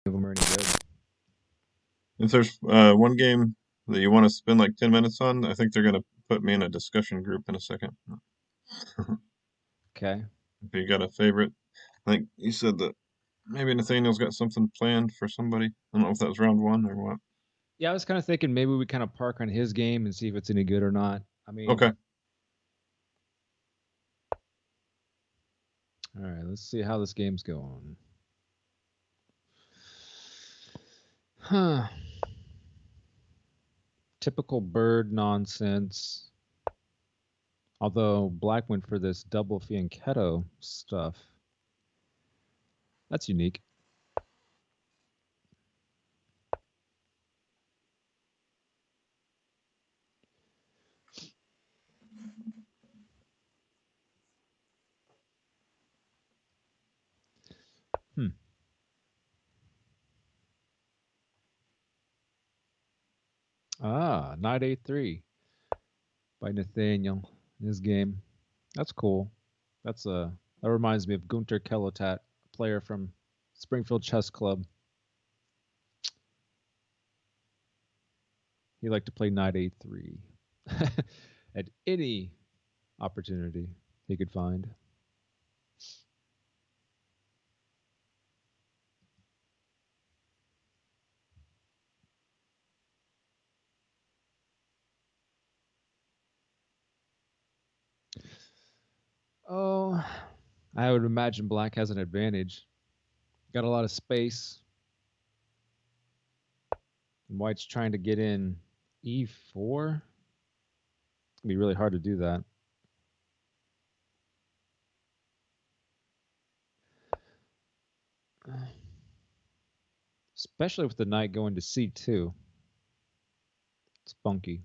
of them are any good. If there's one game that you want to spend like 10 minutes on, I think they're going to put me in a discussion group in a second. Okay. If you got a favorite, I think you said that maybe Nathaniel's got something planned for somebody. I don't know if that was round one or what. Yeah, I was kind of thinking maybe we kind of park on his game and see if it's any good or not. I mean, Okay. all right, let's see how this game's going. Huh. Typical bird nonsense. Although Black went for this double fianchetto stuff. That's unique. Hmm. Knight A3 by Nathaniel. His game. That's cool. That reminds me of Gunter Kelotat, a player from Springfield Chess Club. He liked to play Knight A3 at any opportunity he could find. Oh, I would imagine Black has an advantage. Got a lot of space. And White's trying to get in E4. It'd be really hard to do that. Especially with the knight going to C2. It's funky.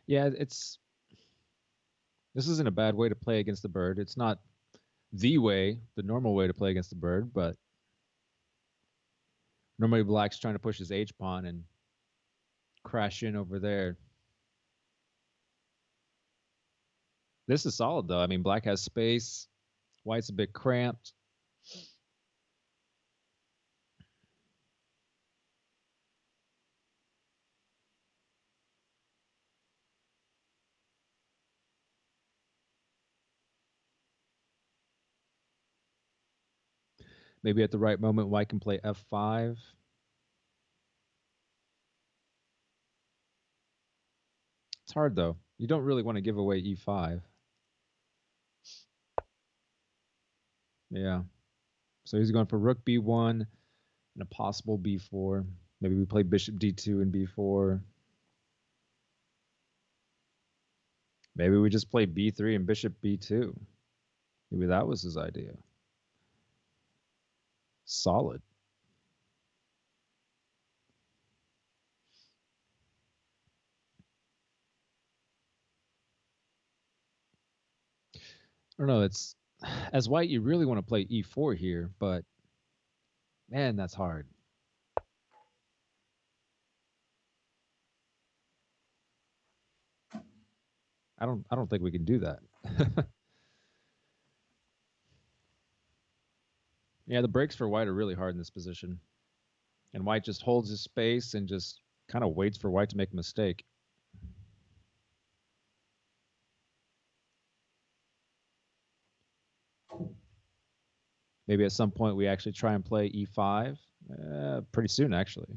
Yeah, this isn't a bad way to play against the bird. It's not the normal way to play against the bird, but normally Black's trying to push his H pawn and crash in over there. This is solid though. I mean, Black has space. White's a bit cramped. Maybe at the right moment, White can play F5. It's hard though. You don't really want to give away E5. Yeah. So he's going for Rook B1 and a possible B4. Maybe we play Bishop D2 and B4. Maybe we just play B3 and Bishop B2. Maybe that was his idea. Solid. I don't know. It's as White, you really want to play E4 here, but man, that's hard. I don't think we can do that. Yeah, the breaks for White are really hard in this position. And White just holds his space and just kind of waits for White to make a mistake. Maybe at some point we actually try and play E5. Pretty soon, actually.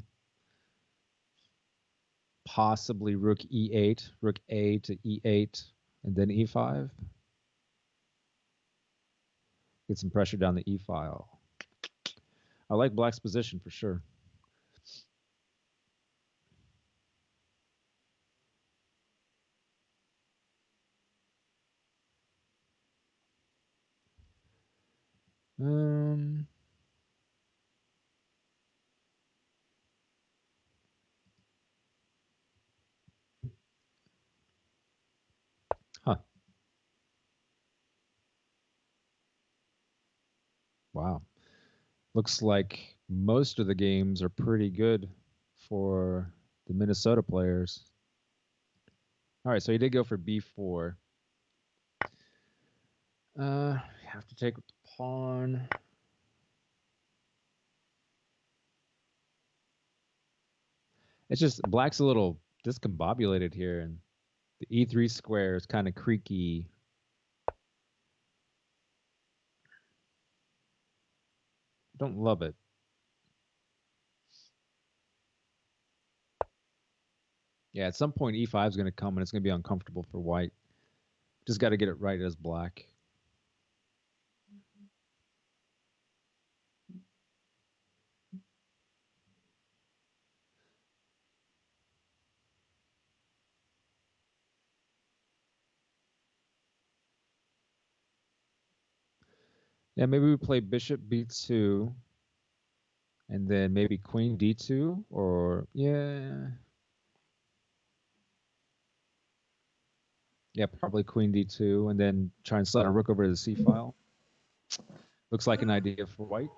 Possibly Rook E8, Rook A to E8, and then E5. Get some pressure down the E file. I like Black's position for sure. Um, huh. Wow. Looks like most of the games are pretty good for the Minnesota players. All right, so he did go for b4. Have to take with the pawn. It's just black's a little discombobulated here, and the e3 square is kind of creaky. Don't love it. Yeah, at some point e5 is going to come and it's going to be uncomfortable for white. Just got to get it right as black. Yeah, maybe we play bishop b2 and then maybe queen d2 or yeah, probably queen d2 and then try and slide a rook over to the c file. Looks like an idea for white.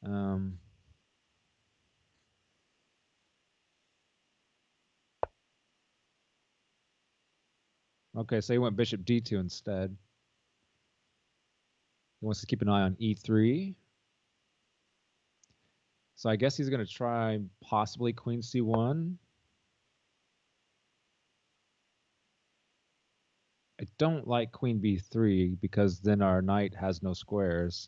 Um, okay, so he went bishop d2 instead. He wants to keep an eye on e3. So I guess he's going to try possibly queen c1. I don't like queen b3 because then our knight has no squares.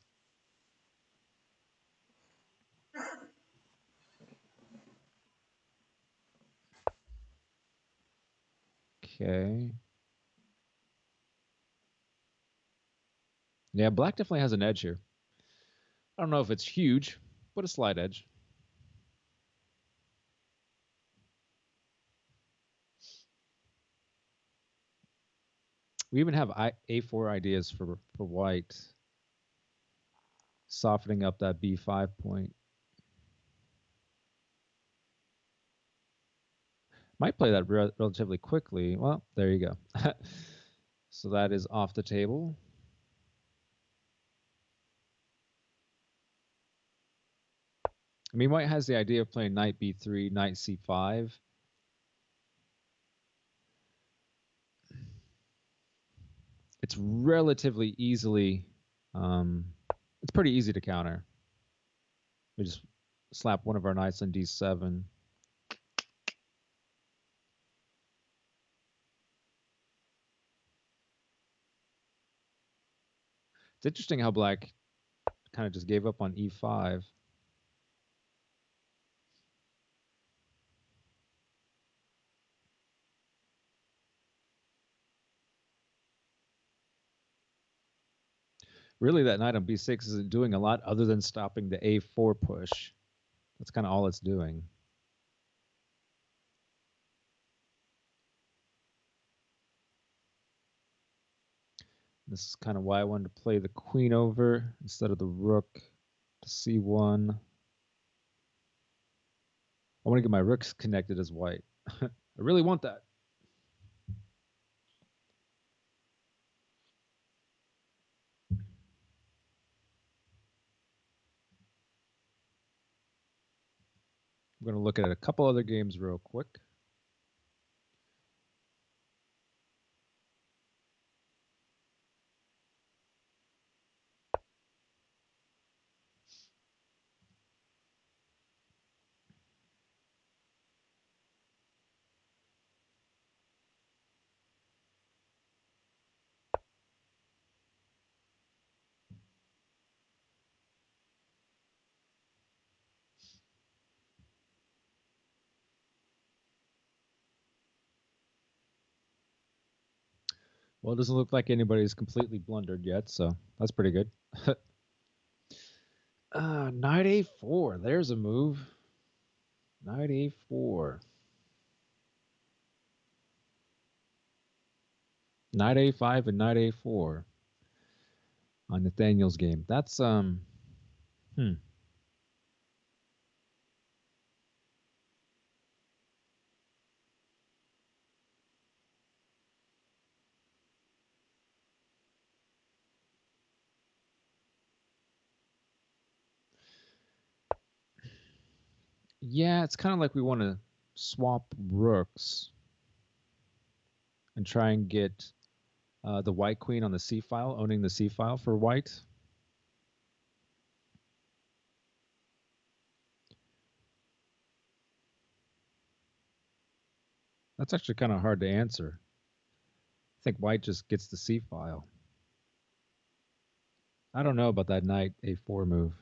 Okay. Yeah, black definitely has an edge here. I don't know if it's huge, but a slight edge. We even have a4 ideas for white, softening up that b5 point. Might play that relatively quickly. Well, there you go. So that is off the table. I mean, white has the idea of playing knight b3, knight c5. It's relatively easily, it's pretty easy to counter. We just slap one of our knights on d7. It's interesting how black kind of just gave up on e5. Really, that knight on b6 isn't doing a lot other than stopping the a4 push. That's kind of all it's doing. This is kind of why I wanted to play the queen over instead of the rook to c1. I want to get my rooks connected as white. I really want that. I'm going to look at a couple other games real quick. Well, it doesn't look like anybody's completely blundered yet, so that's pretty good. Knight a4. There's a move. Knight a4. Knight a5 and knight a4 on Nathaniel's game. That's Yeah, it's kind of like we want to swap rooks and try and get the white queen on the c file, owning the c file for white. That's actually kind of hard to answer. I think white just gets the c file. I don't know about that knight a4 move.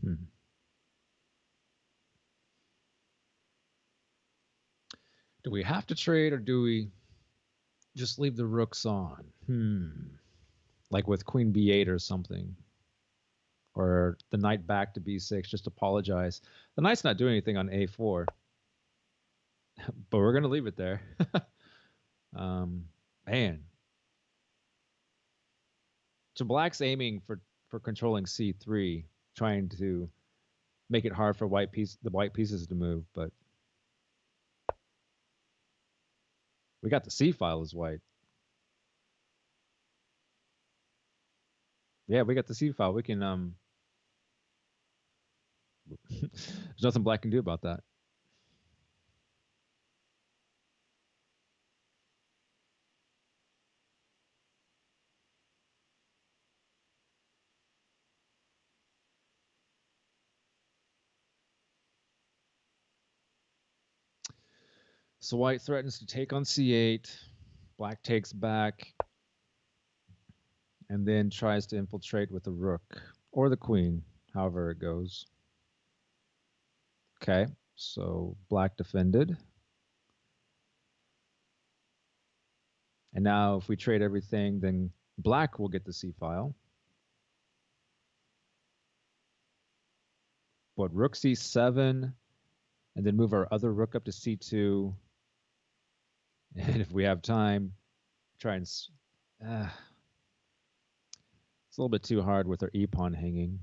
Hmm. Do we have to trade or do we just leave the rooks on? Like with queen b8 or something. Or the knight back to b6, just apologize. The knight's not doing anything on a4, but we're going to leave it there. Man. So black's aiming for controlling c3, trying to make it hard for the white pieces to move, but we got the c file as white. Yeah, we got the c file. We can there's nothing black can do about that. So white threatens to take on c8. Black takes back and then tries to infiltrate with the rook or the queen, however it goes. Okay, so black defended. And now if we trade everything, then black will get the c file. But rook c7, and then move our other rook up to c2. And if we have time, try and... it's a little bit too hard with our e-pawn hanging.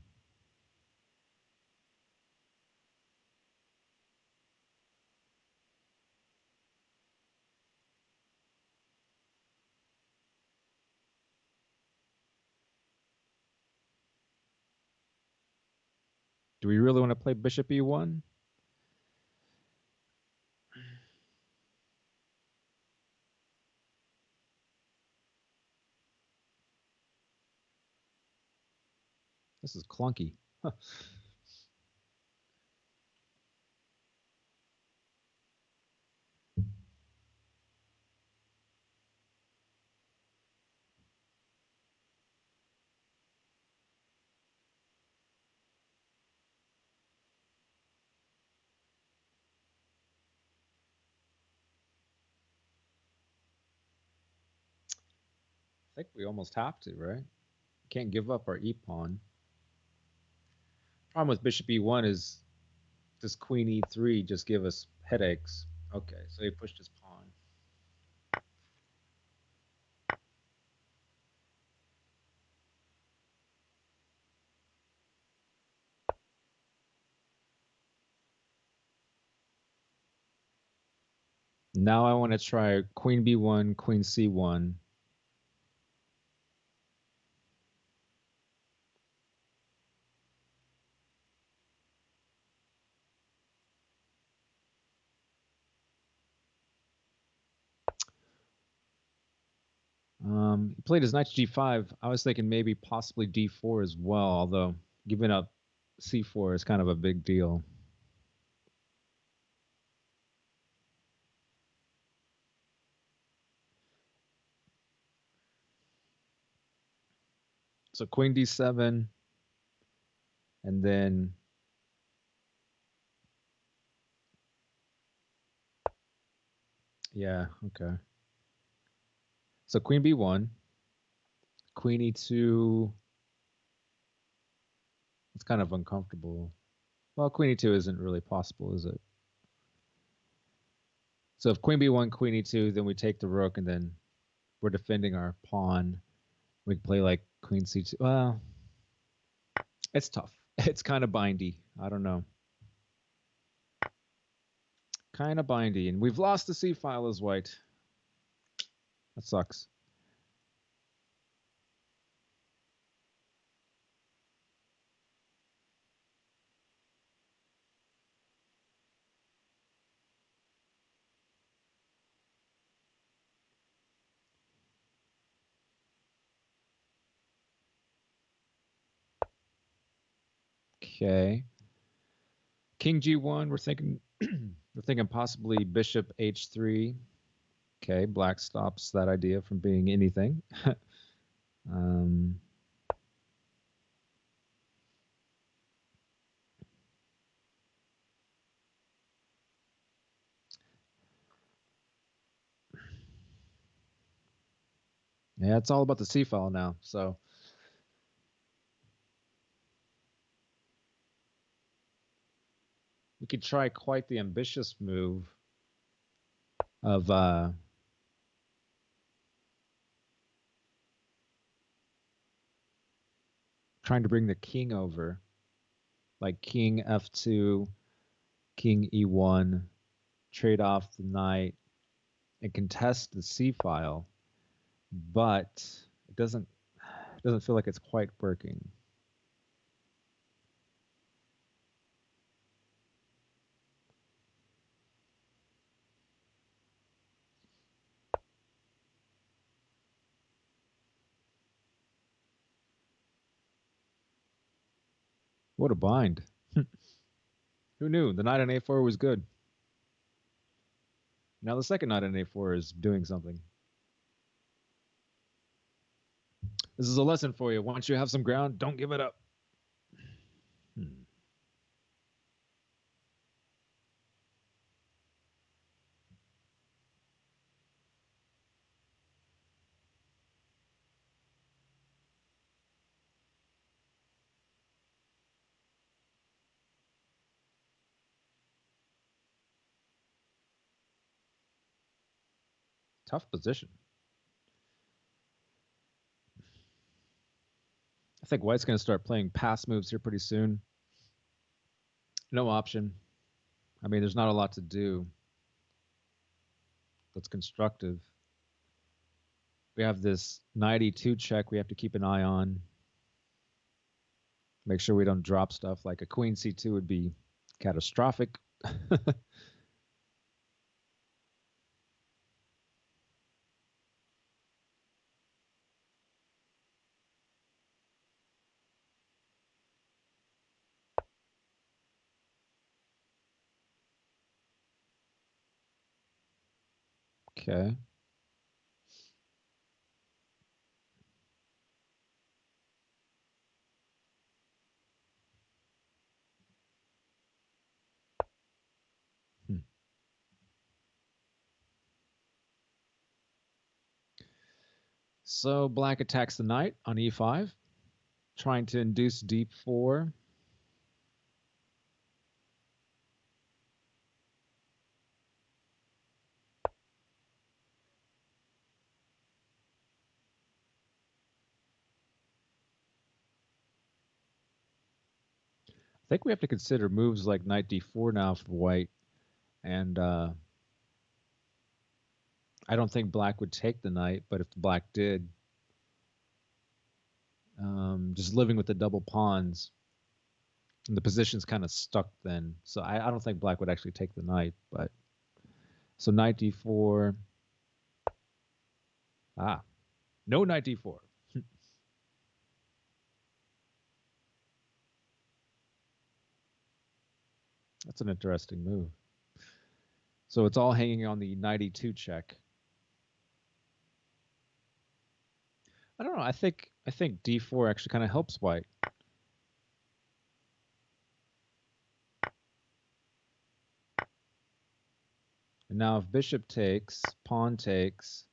Do we really want to play bishop e1? This is clunky. Huh. I think we almost have to, right? Can't give up our e-pawn. Problem with bishop e1 is this queen e3 just give us headaches. Okay, so he pushed his pawn. Now I want to try queen b1, queen c1. He played his knight to g5. I was thinking maybe possibly d4 as well, although giving up c4 is kind of a big deal. So queen d7, and then yeah, okay. So queen b1, queen e2. It's kind of uncomfortable. Well, queen e2 isn't really possible, is it? So if queen b1, queen e2, then we take the rook, and then we're defending our pawn. We can play like queen c2. Well, It's tough. It's kind of bindy. I don't know. Kind of bindy. And we've lost the C file as white. That sucks. Okay. King G1, we're thinking possibly bishop H3. Okay, black stops that idea from being anything. um, yeah, it's all about the C file now. So we could try quite the ambitious move of trying to bring the king over, like king F2, king E1, trade off the knight, and contest the C file, but it doesn't feel like it's quite working. What a bind. Who knew? The knight on A4 was good. Now the second knight on A4 is doing something. This is a lesson for you. Once you have some ground, don't give it up. Hmm. Tough position. I think White's going to start playing pass moves here pretty soon. No option. I mean, there's not a lot to do that's constructive. We have this knight E2 check we have to keep an eye on. Make sure we don't drop stuff like a queen C2 would be catastrophic. Okay. Hmm. So black attacks the knight on E5, trying to induce D4. I think we have to consider moves like knight D4 now for white, and I don't think black would take the knight, but if black did, just living with the double pawns, and the position's kind of stuck then. So I don't think black would actually take the knight, but so knight D4. Ah, no knight D4. That's an interesting move. So it's all hanging on the knight E2 check. I don't know. I think D4 actually kind of helps white. And now if bishop takes, pawn takes,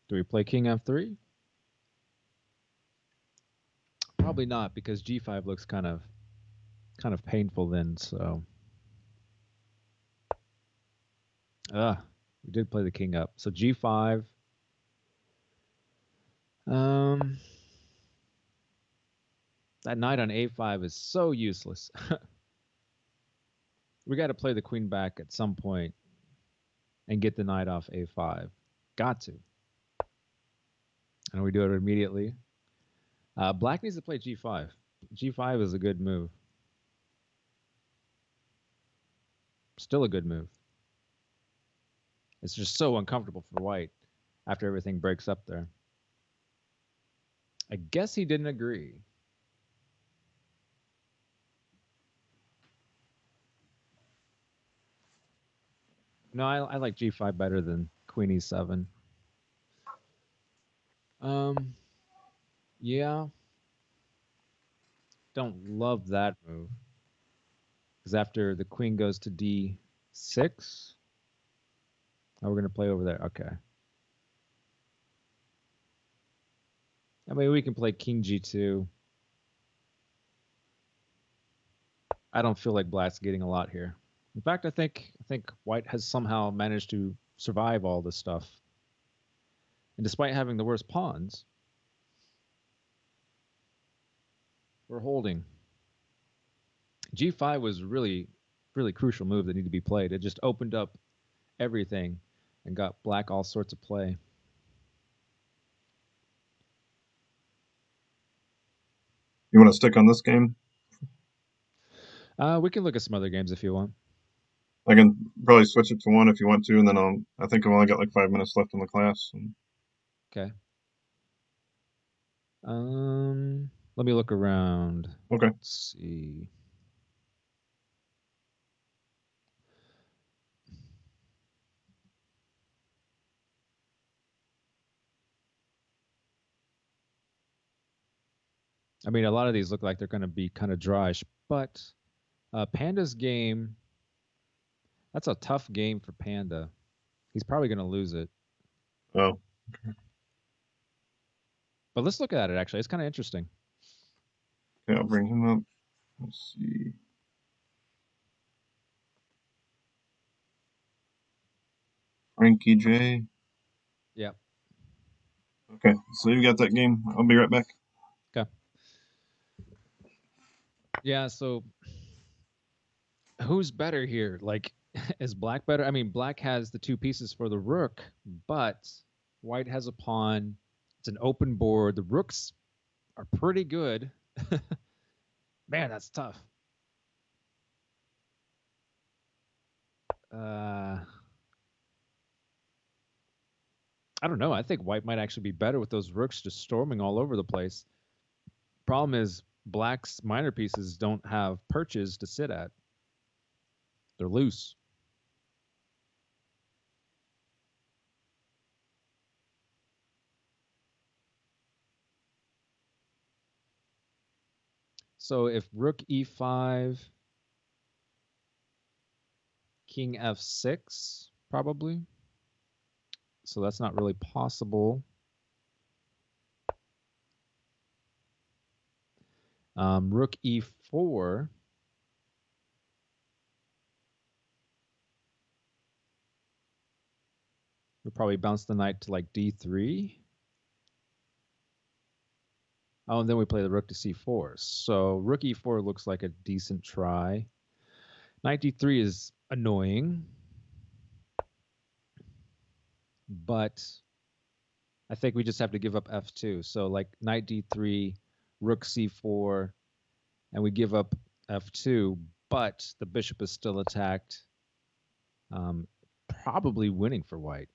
do we play king F3? Probably not because G5 looks kind of painful then. So We did play the king up. So g5. Um, that knight on a5 is so useless. We got to play the queen back at some point and get the knight off a5. Got to. And we do it immediately. Black needs to play g5. G5 is a good move. Still a good move. It's just so uncomfortable for white after everything breaks up there. I guess he didn't agree. No, I like g5 better than queen e7. Yeah, don't love that move. Because after the queen goes to d6, oh, we're going to play over there. Okay. I mean, we can play king g2. I don't feel like black's getting a lot here. In fact, I think white has somehow managed to survive all this stuff. And despite having the worst pawns, we're holding. G5 was really, really crucial move that needed to be played. It just opened up everything and got black all sorts of play. You want to stick on this game? We can look at some other games if you want. I can probably switch it to one if you want to, and then I think I've only got like 5 minutes left in the class. Okay. Let me look around. Okay. Let's see. I mean, a lot of these look like they're going to be kind of dryish, but Panda's game, that's a tough game for Panda. He's probably going to lose it. Oh. But let's look at it, actually. It's kind of interesting. Okay, I'll bring him up. Let's see. Frankie J. Yeah. Okay, so you got that game. I'll be right back. Okay. Yeah, so who's better here? Like, is black better? I mean, black has the two pieces for the rook, but white has a pawn. It's an open board. The rooks are pretty good. Man, that's tough. Uh, I don't know. I think white might actually be better with those rooks just storming all over the place. Problem is, black's minor pieces don't have perches to sit at. They're loose. So if rook e5, king f6, probably. So that's not really possible. Rook e4. We'll probably bounce the knight to like d3. Oh, and then we play the rook to c4. So rook e4 looks like a decent try. Knight d3 is annoying, but I think we just have to give up f2. So like knight d3, rook c4, and we give up f2, but the bishop is still attacked, probably winning for white.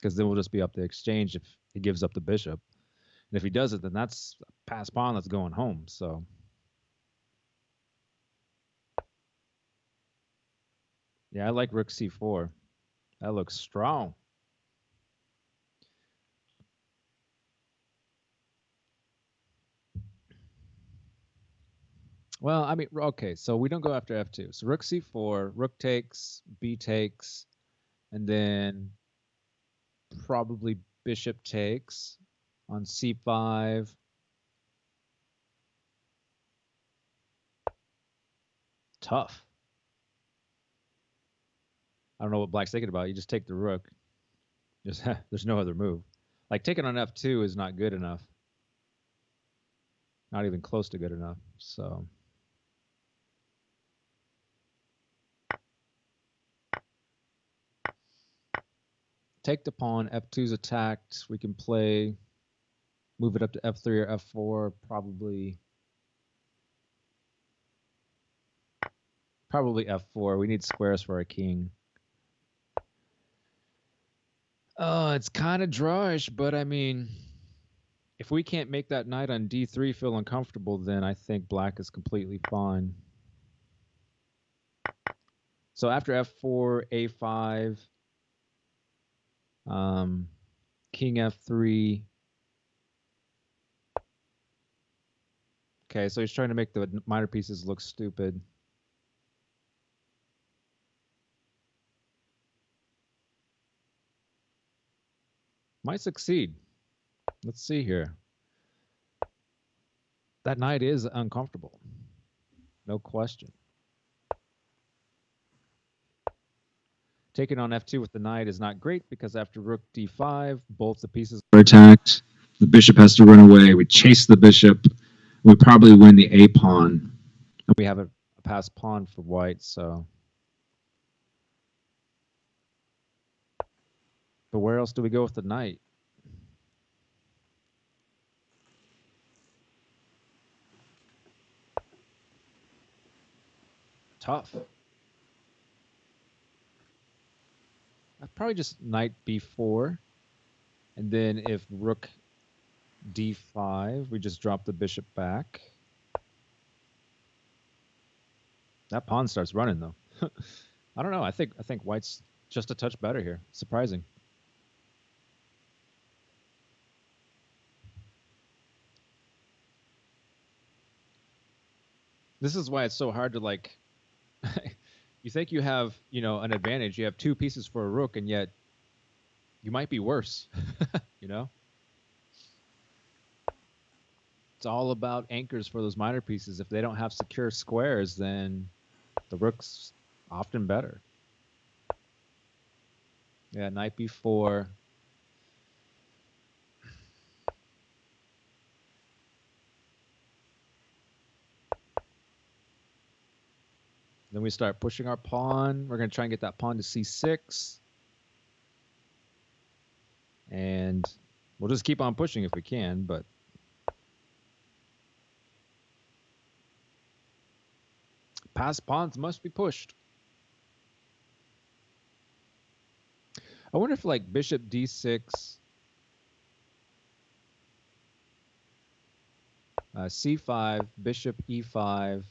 Because then we'll just be up the exchange if he gives up the bishop. And if he does it, then that's a pass pawn that's going home. So yeah, I like rook c4. That looks strong. Well, I mean, okay, so we don't go after f2. So rook c4, rook takes, b takes, and then probably bishop takes on c5. Tough. I don't know what black's thinking about. You just take the rook. Just there's no other move. Like taking on f2 is not good enough. Not even close to good enough. So take the pawn. f2's attacked. We can play. Move it up to f3 or f4. Probably f4. We need squares for our king. Oh, it's kind of drawish, but I mean, if we can't make that knight on d3 feel uncomfortable, then I think black is completely fine. So after f4, a5, king f3. Okay, so he's trying to make the minor pieces look stupid. Might succeed. Let's see here. That knight is uncomfortable. No question. Taking on f2 with the knight is not great because after rook d5, both the pieces are attacked. The bishop has to run away. We chase the bishop. We probably win the a pawn. We have a passed pawn for white, so. But where else do we go with the knight? Tough. I'd probably just knight b4. And then if rook d5, we just drop the bishop back. That pawn starts running, though. I don't know. I think white's just a touch better here. Surprising. This is why it's so hard to like. You think you have, an advantage. You have two pieces for a rook, and yet you might be worse. you know, it's all about anchors for those minor pieces. If they don't have secure squares, then the rook's often better. Yeah, knight b4. Then we start pushing our pawn. We're going to try and get that pawn to c6. And we'll just keep on pushing if we can, but passed pawns must be pushed. I wonder if like bishop d6, c5, bishop e5,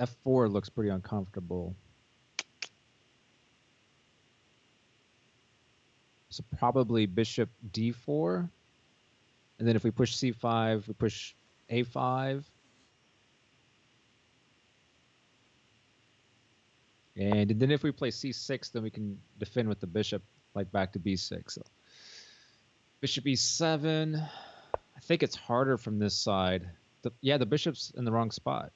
f4 looks pretty uncomfortable. So probably bishop d4. And then if we push c5, we push a5. And then if we play c6, then we can defend with the bishop, like back to b6. So bishop e7. I think it's harder from this side. The bishop's in the wrong spot.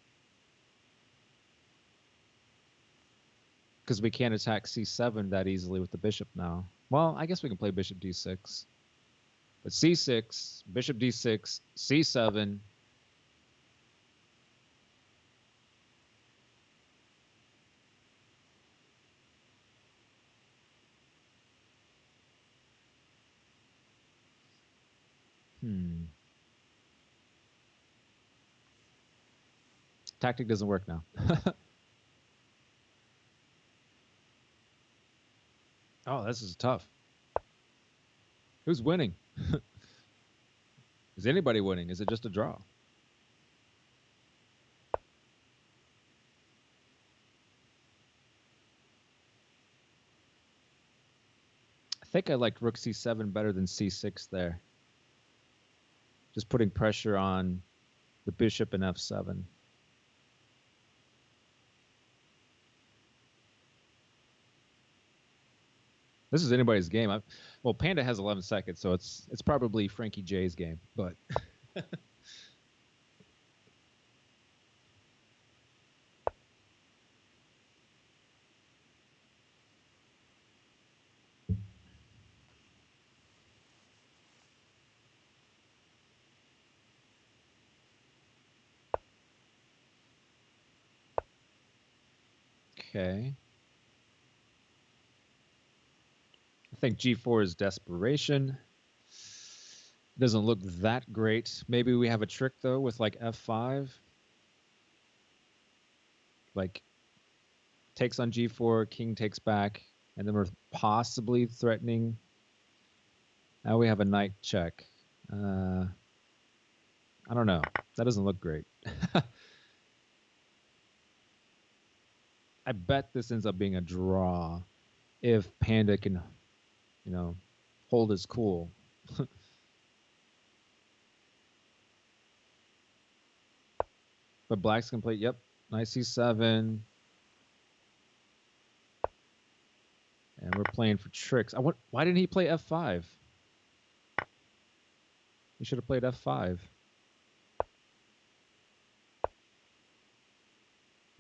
Because we can't attack c7 that easily with the bishop now. Well, I guess we can play bishop d6. But c6, bishop d6, c7. Tactic doesn't work now. Oh, this is tough. Who's winning? Is anybody winning? Is it just a draw? I think I liked rook c7 better than c6 there. Just putting pressure on the bishop and f7. This is anybody's game. Well, Panda has 11 seconds, so it's probably Frankie J's game. But Okay. I think G4 is desperation. Doesn't look that great. Maybe we have a trick though with like F5. Like takes on G4, king takes back, and then we're possibly threatening. Now we have a knight check. I don't know. That doesn't look great. I bet this ends up being a draw if Panda can, hold his cool. But Black's can play, yep, knight C7. And we're playing for tricks. Why didn't he play F5? He should have played F5.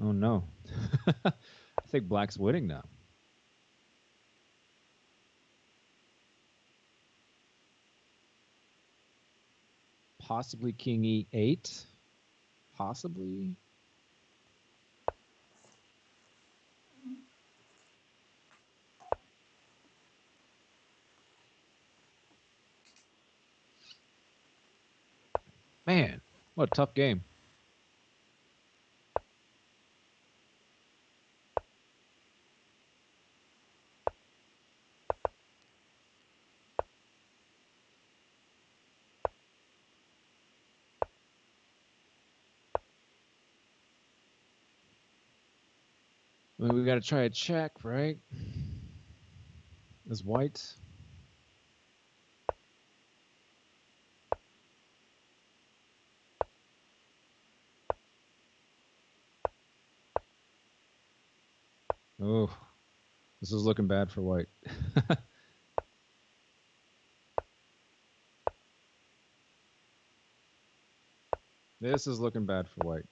Oh no. I think Black's winning now. Possibly King E8. Possibly. Man, what a tough game. I mean, we got to try a check, right? As white. Oh, this is looking bad for white. This is looking bad for white.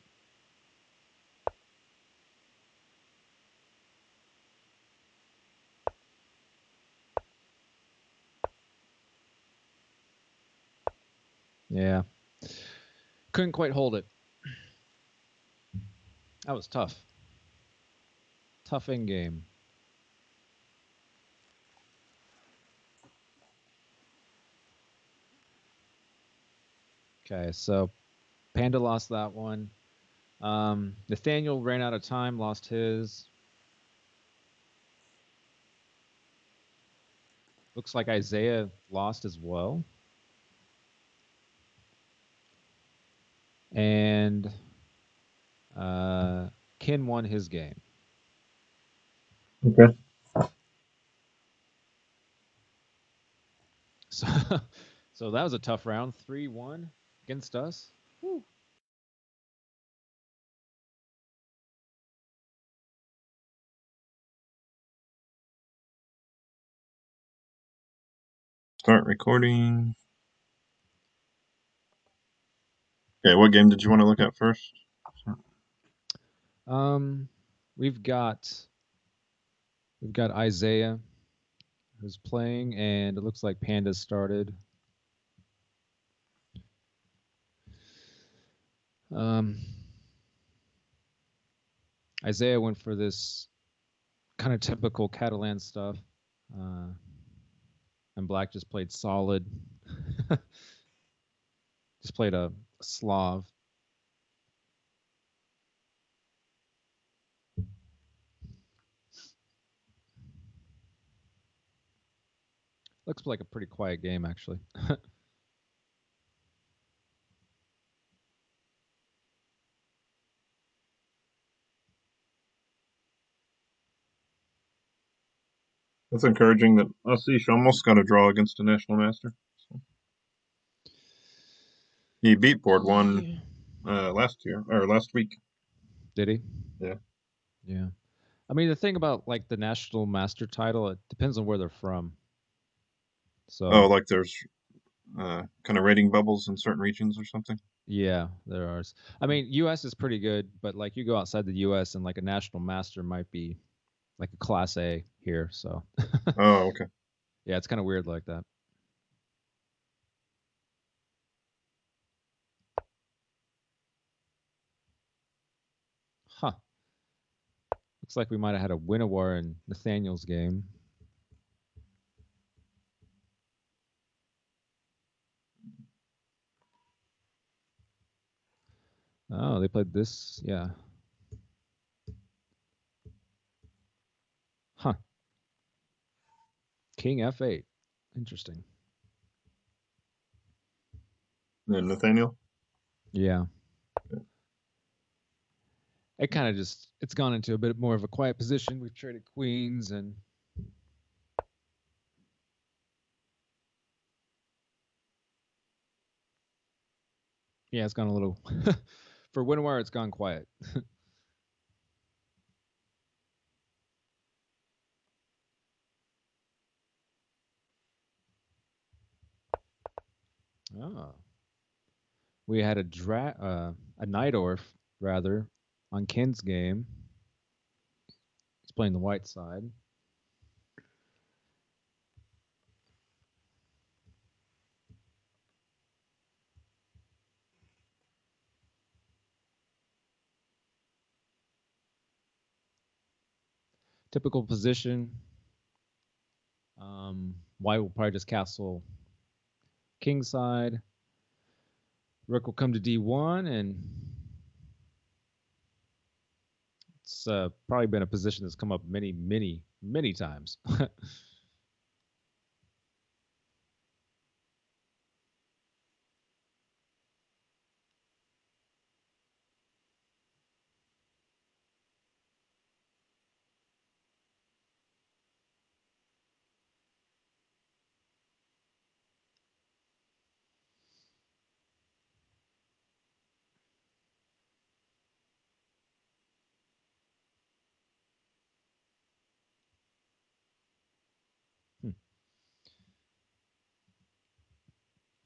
Yeah. Couldn't quite hold it. That was tough. Tough in game. Okay, so Panda lost that one. Nathaniel ran out of time, lost his. Looks like Isaiah lost as well. And Ken won his game. Okay. So, so that was a tough round. 3-1 against us. Whew. Start recording. Okay, what game did you want to look at first? We've got Isaiah who's playing, and it looks like Panda started. Isaiah went for this kind of typical Catalan stuff, and Black just played solid. Just played a Slav. Looks like a pretty quiet game, actually. That's encouraging that Asish almost got a draw against a national master. So. He beat board one last week. Did he? Yeah. Yeah. I mean, the thing about like the national master title, it depends on where they're from. Oh, So like there's kind of rating bubbles in certain regions or something. yeah, there are. I mean, U.S. is pretty good, but like you go outside the U.S. and like a national master might be like a class A here. So Oh, okay. yeah, it's kind of weird like that. Huh. Looks like we might have had a win-a-war in Nathaniel's game. Oh, they played this. Yeah. Huh. King F8. Interesting. And Nathaniel? Yeah. It kind of it's gone into a bit more of a quiet position. We've traded queens and yeah, it's gone a little for win-a-war. It's gone quiet. Oh. We had a Nightorf rather on Ken's game. He's playing the white side. Typical position. White will probably just castle king side. Rook will come to d1, and it's probably been a position that's come up many, many, many times. Hmm.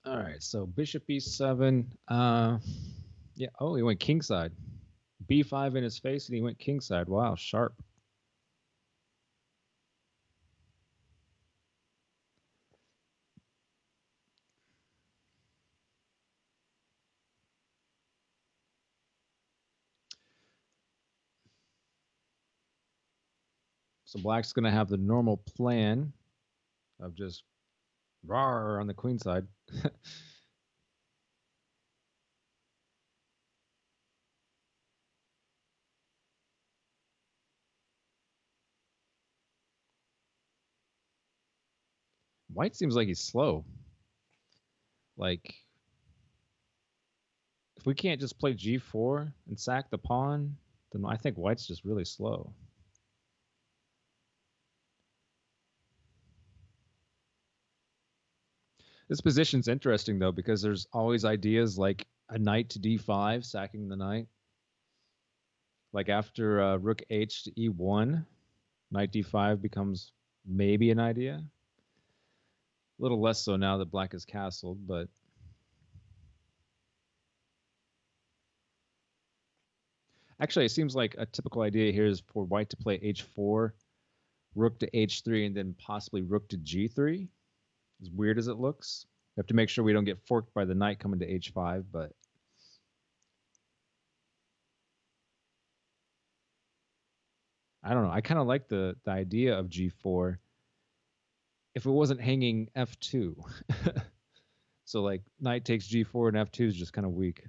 All right, so bishop e7. Yeah. Oh, he went kingside. b5 in his face, and he went kingside. Wow, sharp. So black's going to have the normal plan of just rawr on the queen side. White seems like he's slow. Like, if we can't just play g4 and sack the pawn, then I think white's just really slow. This position's interesting, though, because there's always ideas like a knight to d5, sacking the knight. Like after rook h to e1, knight d5 becomes maybe an idea. A little less so now that black is castled, but actually, it seems like a typical idea here is for white to play h4, rook to h3, and then possibly rook to g3. As weird as it looks, we have to make sure we don't get forked by the knight coming to h5, but I don't know. I kind of like the idea of g4 if it wasn't hanging f2. So like knight takes g4 and f2 is just kind of weak.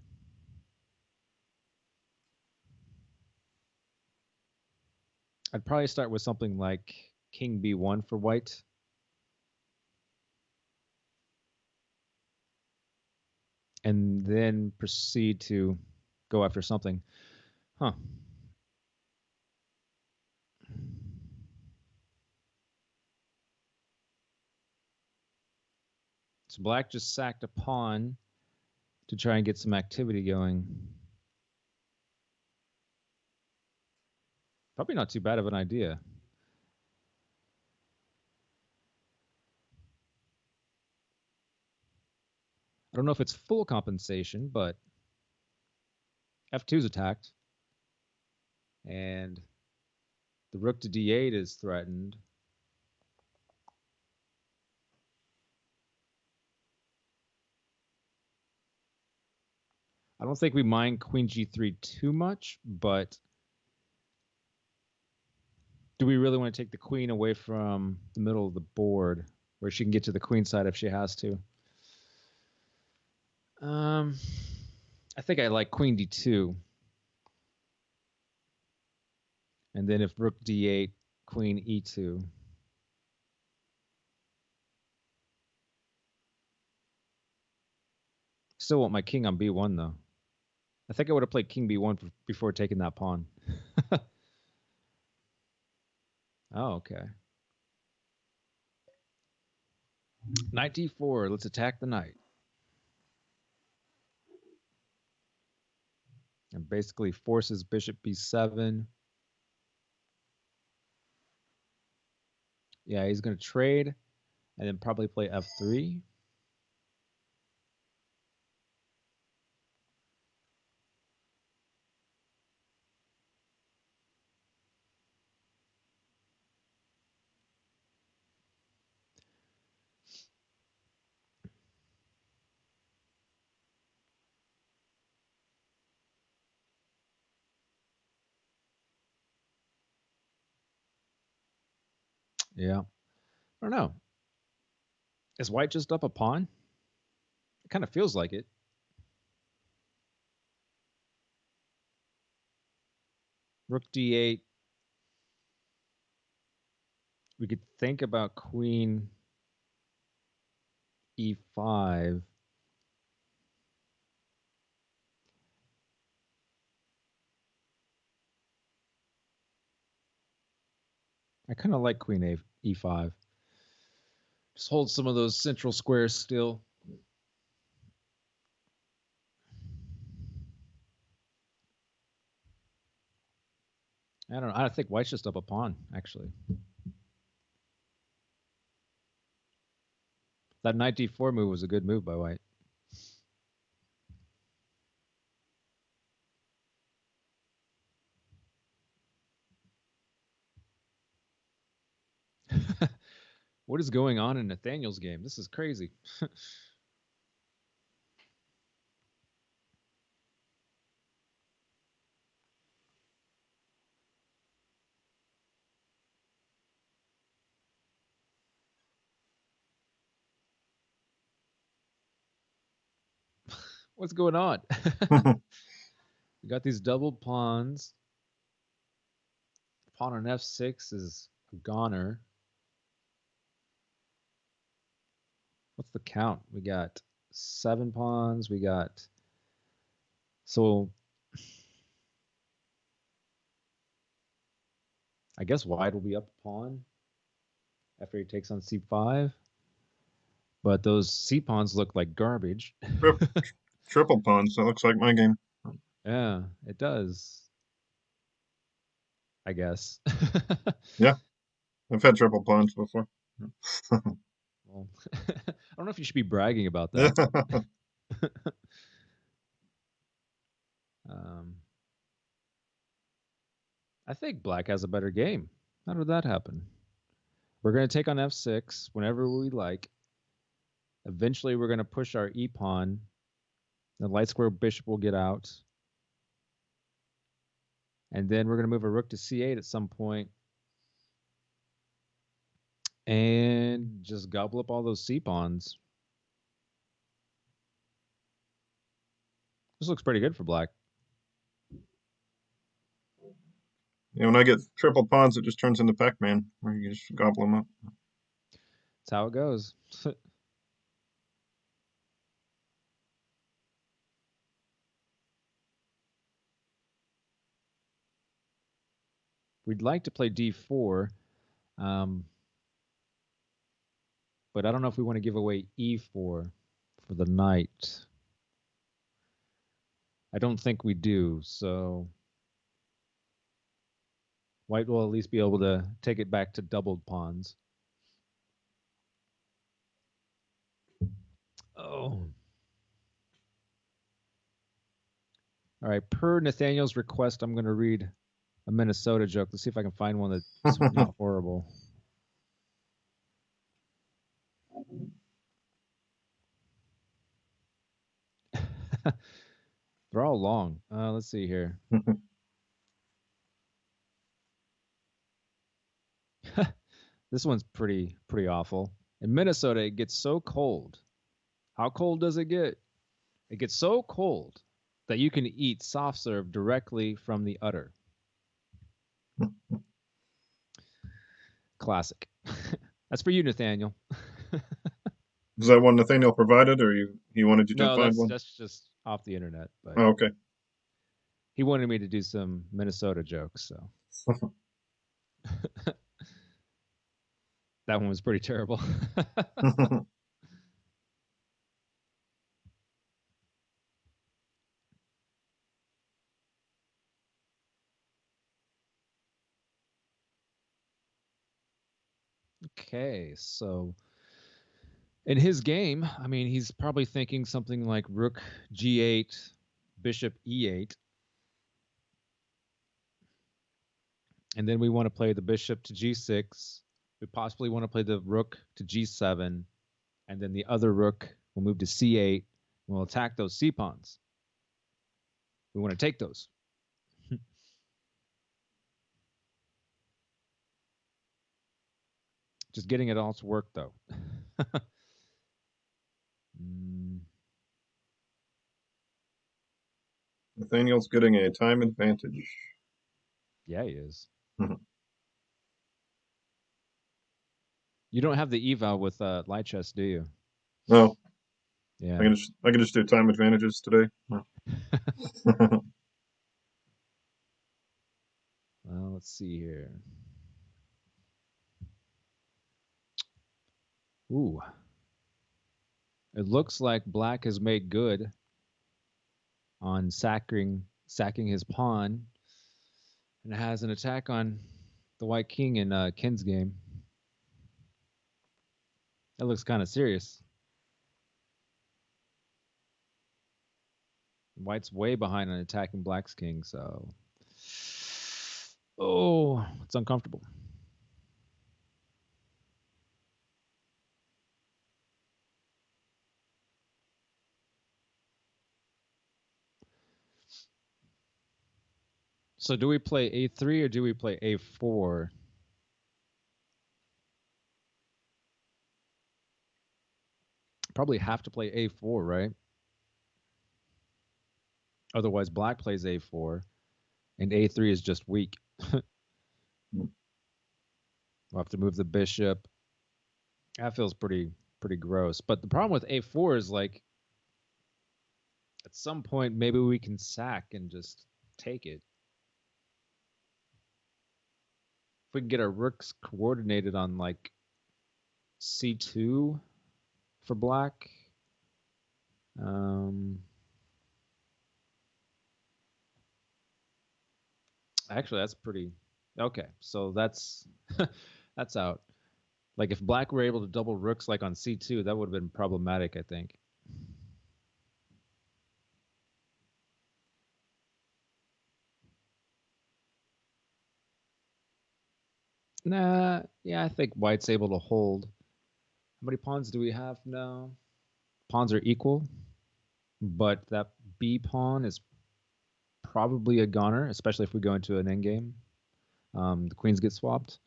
I'd probably start with something like king b1 for white. And then proceed to go after something. Huh. So black just sacked a pawn to try and get some activity going. Probably not too bad of an idea. I don't know if it's full compensation, but f2 is attacked. And the rook to d8 is threatened. I don't think we mind queen g3 too much, but Do we really want to take the queen away from the middle of the board where she can get to the queen side if she has to? Um, I think I like queen d2. And then if rook d8, queen e2. Still want my king on b1 though. I think I would have played king b1 before taking that pawn. Oh, okay. Knight d4. Let's attack the knight. And basically forces bishop b7. Yeah, he's going to trade and then probably play f3. Yeah. I don't know. Is white just up a pawn? It kind of feels like it. Rook d8. We could think about queen e5. I kind of like queen e5. Just hold some of those central squares still. I don't know. I think white's just up a pawn, actually. That knight d4 move was a good move by white. What is going on in Nathaniel's game? This is crazy. What's going on? We got these double pawns. Pawn on f6 is a goner. What's the count? We got 7 pawns. We got... So I guess white will be up a pawn after he takes on c5. But those c pawns look like garbage. Triple pawns. That looks like my game. Yeah, it does. I guess. Yeah, I've had triple pawns before. Well, I don't know if you should be bragging about Yeah. that. um, I think black has a better game. How did that happen? We're going to take on f6 whenever we like. Eventually, we're going to push our e pawn. The light square bishop will get out. And then we're going to move a rook to c8 at some point and just gobble up all those c pawns. This looks pretty good for black. Yeah, when I get triple pawns, it just turns into Pac-Man, where you just gobble them up. That's how it goes. We'd like to play d4, um, but I don't know if we want to give away e4 for the knight. I don't think we do, so white will at least be able to take it back to doubled pawns. Oh. All right, per Nathaniel's request, I'm going to read a Minnesota joke. Let's see if I can find one that's not horrible. They're all long. Let's see here. This one's pretty awful. In Minnesota, it gets so cold. How cold does it get? It gets so cold that you can eat soft serve directly from the udder. Classic. That's for you, Nathaniel. Is that one Nathaniel provided, or he wanted you to No, find that's one? that's just off the internet, but Oh, okay. he wanted me to do some Minnesota jokes, so that one was pretty terrible. Okay, so in his game, I mean, he's probably thinking something like rook g8, bishop e8, and then we want to play the bishop to g6. We possibly want to play the rook to g7, and then the other rook will move to c8, and we'll attack those c pawns. We want to take those. Just getting it all to work, though. Mm, Nathaniel's getting a time advantage. yeah, he is. You don't have the eval with light chess, do you? No, Yeah. I can just do time advantages today. Well, let's see here. Ooh. It looks like black has made good on sacking his pawn and has an attack on the white king in Ken's game. That looks kind of serious. White's way behind on attacking black's king, so oh, it's uncomfortable. So do we play a3 or do we play a4? Probably have to play a4, right? Otherwise, black plays a4, and a3 is just weak. We'll have to move the bishop. That feels pretty gross. But the problem with a4 is like at some point maybe we can sack and just take it. If we can get our rooks coordinated on like c2 for black. Um, actually, that's pretty okay. So that's that's out. Like if black were able to double rooks like on c2, that would have been problematic, I think. Nah, yeah, I think white's able to hold. How many pawns do we have now? Pawns are equal, but that b pawn is probably a goner, especially if we go into an endgame. The queens get swapped.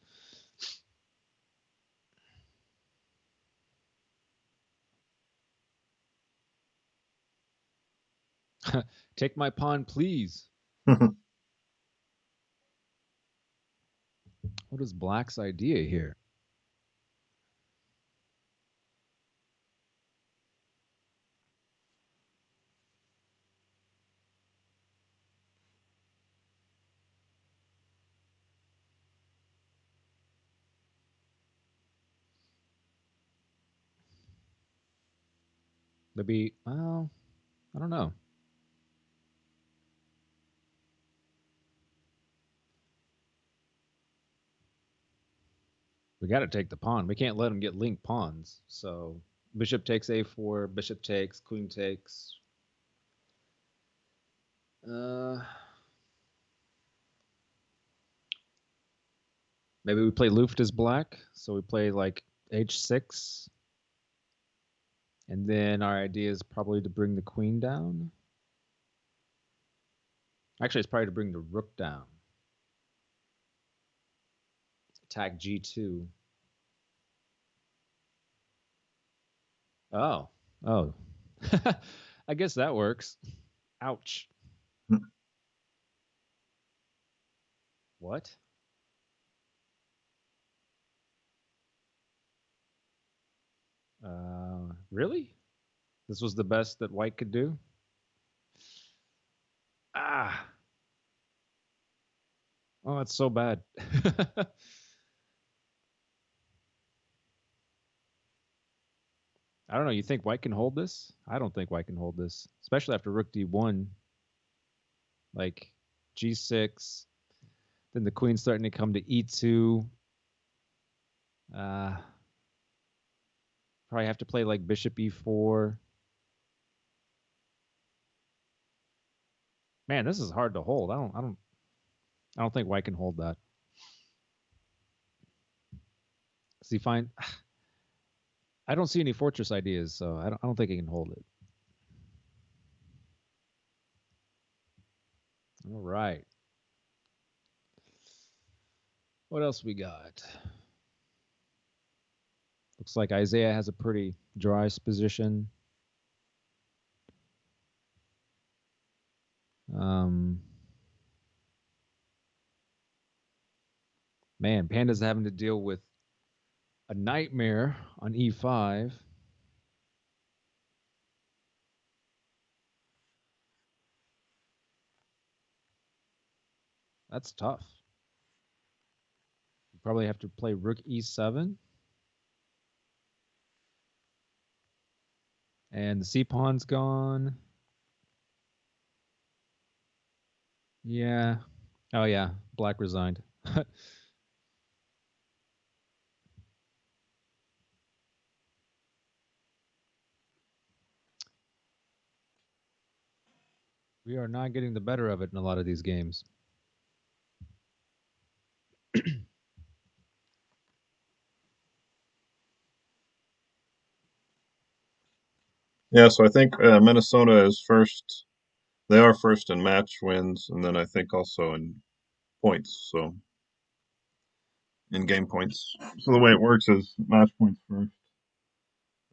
Take my pawn, please. What is black's idea here? Maybe, well, I don't know. We got to take the pawn. We can't let him get linked pawns. So bishop takes a4, bishop takes, queen takes. Uh, maybe we play Luft as black. So we play like h6. And then our idea is probably to bring the queen down. Actually, it's probably to bring the rook down. Attack g2. Oh. Oh. I guess that works. Ouch. What? Really? This was the best that white could do? Ah. Oh, that's so bad. I don't know. You think white can hold this? I don't think white can hold this, especially after rook d1. Like g6, then the queen's starting to come to e2. Uh, Probably have to play like bishop e4. Man, this is hard to hold. I don't think white can hold that. See, fine. I don't see any fortress ideas, so I don't think he can hold it. All right. What else we got? Looks like Isaiah has a pretty dry position. Um, Man, Panda's having to deal with a nightmare on e5. That's tough. You probably have to play rook e7. And the c pawn's gone. Yeah. Oh, yeah. Black resigned. We are not getting the better of it in a lot of these games. Yeah, so I think Minnesota is first. They are first in match wins, and then I think also in points. So in game points. So the way it works is match points first.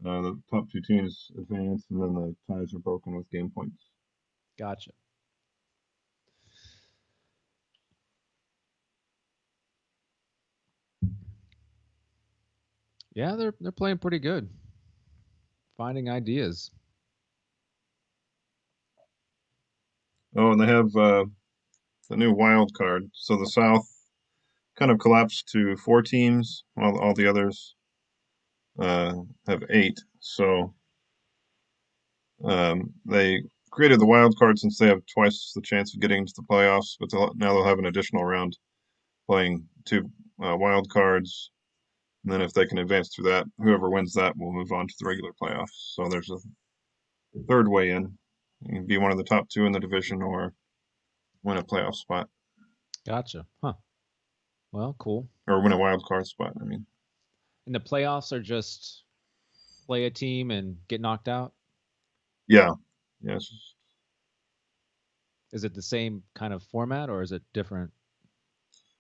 The top two teams advance, and then the ties are broken with game points. Gotcha. Yeah, they're playing pretty good. Finding ideas. Oh, and they have the new wild card. So the South kind of collapsed to four teams, while all the others have eight. So they created the wild card since they have twice the chance of getting into the playoffs, but now they'll have an additional round playing two wild cards. And then if they can advance through that, whoever wins that will move on to the regular playoffs. So there's a third way in. You can be one of the top two in the division or win a playoff spot Gotcha. Huh. Well, cool. or win a wild card spot. I mean, And the playoffs are just play a team and get knocked out? yeah, yeah. Is it the same kind of format or is it different?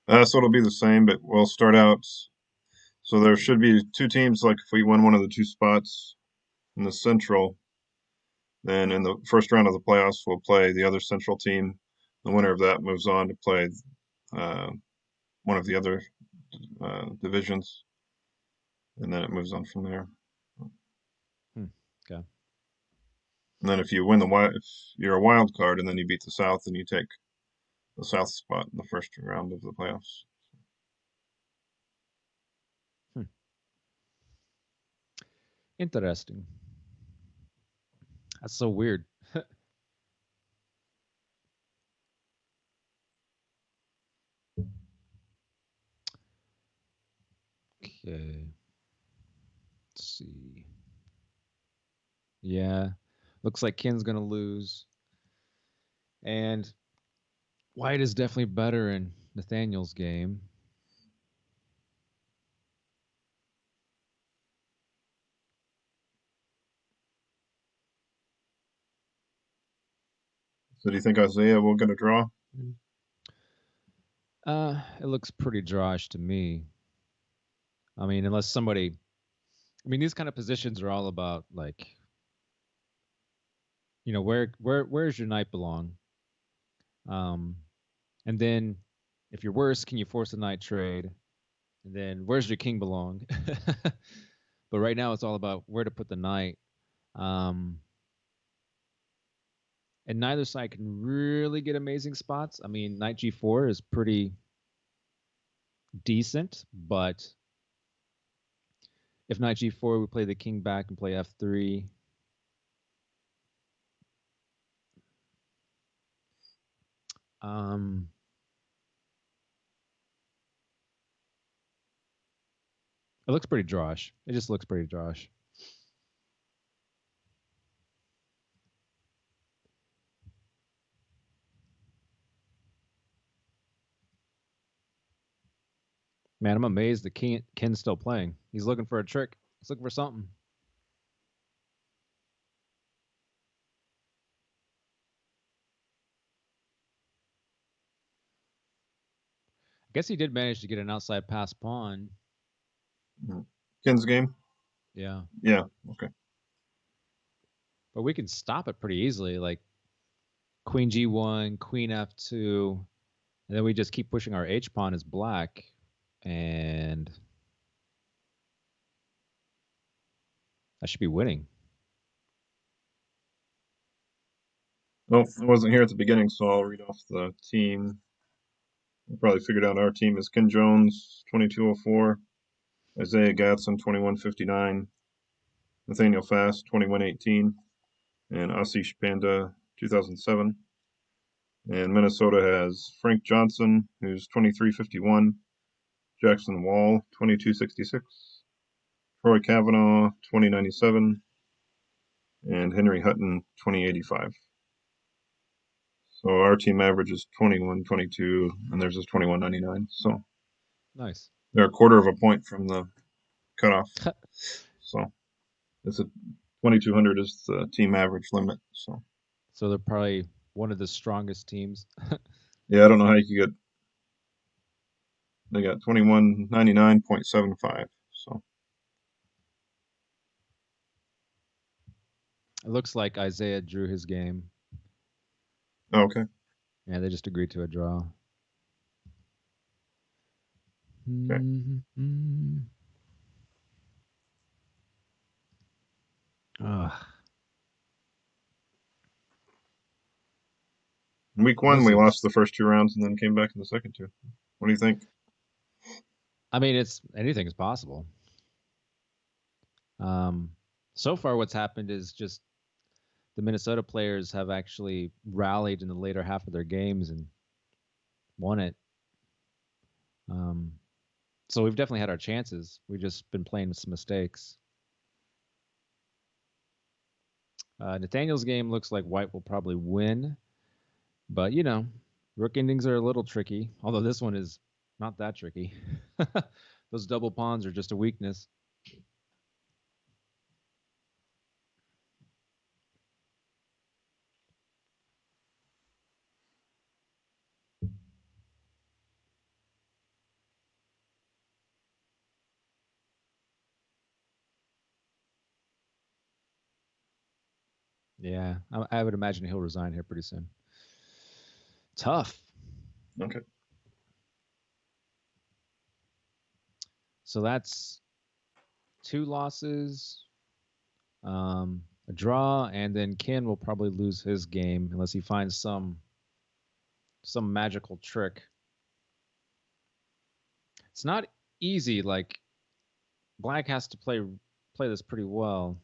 So it'll be the same, but we'll start out. So there should be two teams. Like if we win one of the two spots in the Central, then in the first round of the playoffs, we'll play the other Central team. The winner of that moves on to play uh, one of the other divisions, and then it moves on from there. Okay. And then if you win if you're a wild card and then you beat the South, then you take the South spot in the first round of the playoffs. Hmm. Interesting. That's so weird. Okay. Let's see. Yeah. Looks like Ken's going to lose. And white is definitely better in Nathaniel's game. So do you think Isaiah will get a draw? It looks pretty drawish to me. I mean, unless somebody I mean, these kind of positions are all about like, where's your knight belong? Um, and then if you're worse, can you force a knight trade? And then where's your king belong? But right now it's all about where to put the knight. Um, and neither side can really get amazing spots. I mean, knight g4 is pretty decent, but if knight g4, we play the king back and play f3. Um, it looks pretty drawish. It just looks pretty drawish. Man, I'm amazed that Ken's still playing. He's looking for a trick. He's looking for something. I guess he did manage to get an outside pass pawn. Ken's game? Yeah. Yeah, okay. But we can stop it pretty easily, like queen g1, queen f2, and then we just keep pushing our h pawn as black, and I should be winning. Well, I wasn't here at the beginning, so I'll read off the team. You probably figured out our team is Ken Jones, 2204, Isaiah Gadson, 2159, Nathaniel Fast, 2118, and Asish Panda, 2007. And Minnesota has Frank Johnson, who's 2351, Jackson Wall, 2266, Troy Kavanaugh, 2097, and Henry Hutton, 2085. So our team average is 2122, and theirs is 2199. So Nice. they're a quarter of a point from the cutoff. So it's a 2200 is the team average limit. So So they're probably one of the strongest teams. yeah, I don't know how you could get. They got 2199.75. So It looks like Isaiah drew his game. okay. Yeah, they just agreed to a draw. Okay. Ugh. Week one, This we is. lost the first two rounds and then came back in the second two. What do you think? I mean, it's anything is possible. So far, what's happened is just the Minnesota players have actually rallied in the later half of their games and won it. Um, so we've definitely had our chances. We've just been playing some mistakes. Nathaniel's game looks like White will probably win, but rook endings are a little tricky. Although this one is not that tricky. Those double pawns are just a weakness. Yeah, I would imagine he'll resign here pretty soon. Tough. Okay. So that's 2 losses, a draw, and then Ken will probably lose his game unless he finds some magical trick. It's not easy. Like Black has to play this pretty well.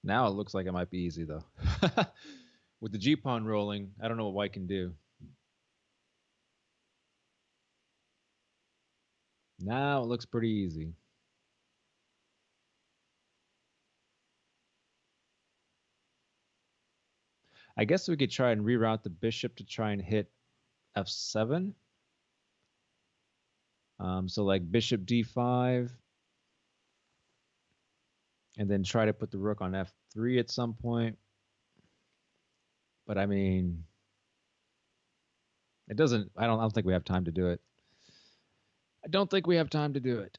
Now it looks like it might be easy though. With the G pawn rolling, I don't know what White can do. Now it looks pretty easy. I guess we could try and reroute the bishop to try and hit f7. So like bishop d5, and then try to put the rook on f3 at some point. But I mean, It doesn't. I don't think we have time to do it. I don't think we have time to do it.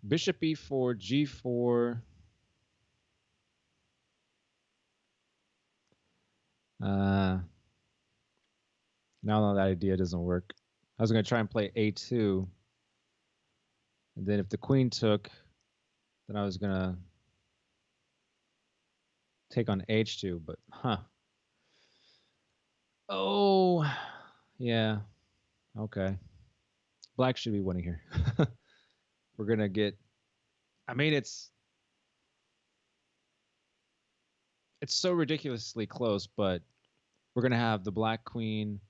Bishop e4, g4. No, that idea doesn't work. I was going to try and play a2, and then if the queen took, then I was going to take on h2. But oh, yeah, okay. Black should be winning here. We're gonna get. I mean, it's so ridiculously close, but we're gonna have the black queen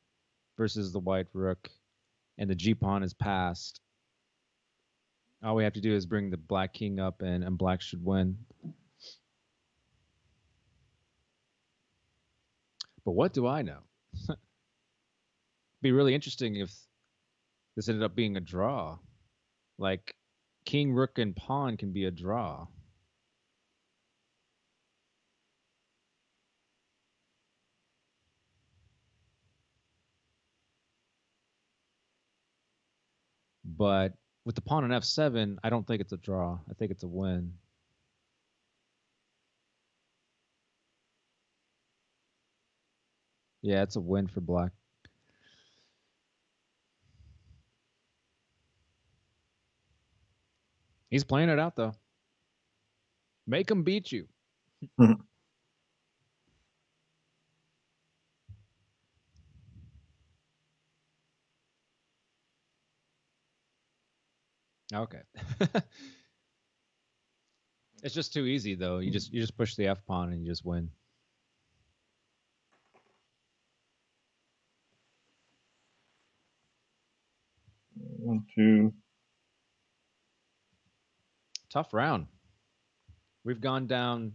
versus the white rook, and the G pawn is passed. All we have to do is bring the black king up, and black should win. But what do I know? Be really interesting if this ended up being a draw. Like king, rook, and pawn can be a draw. But with the pawn on f7, I don't think it's a draw. I think it's a win. Yeah, it's a win for black. He's playing it out though. Make him beat you. Okay. It's just too easy though. You just push the F pawn and you just win. One, two. Tough round. We've gone down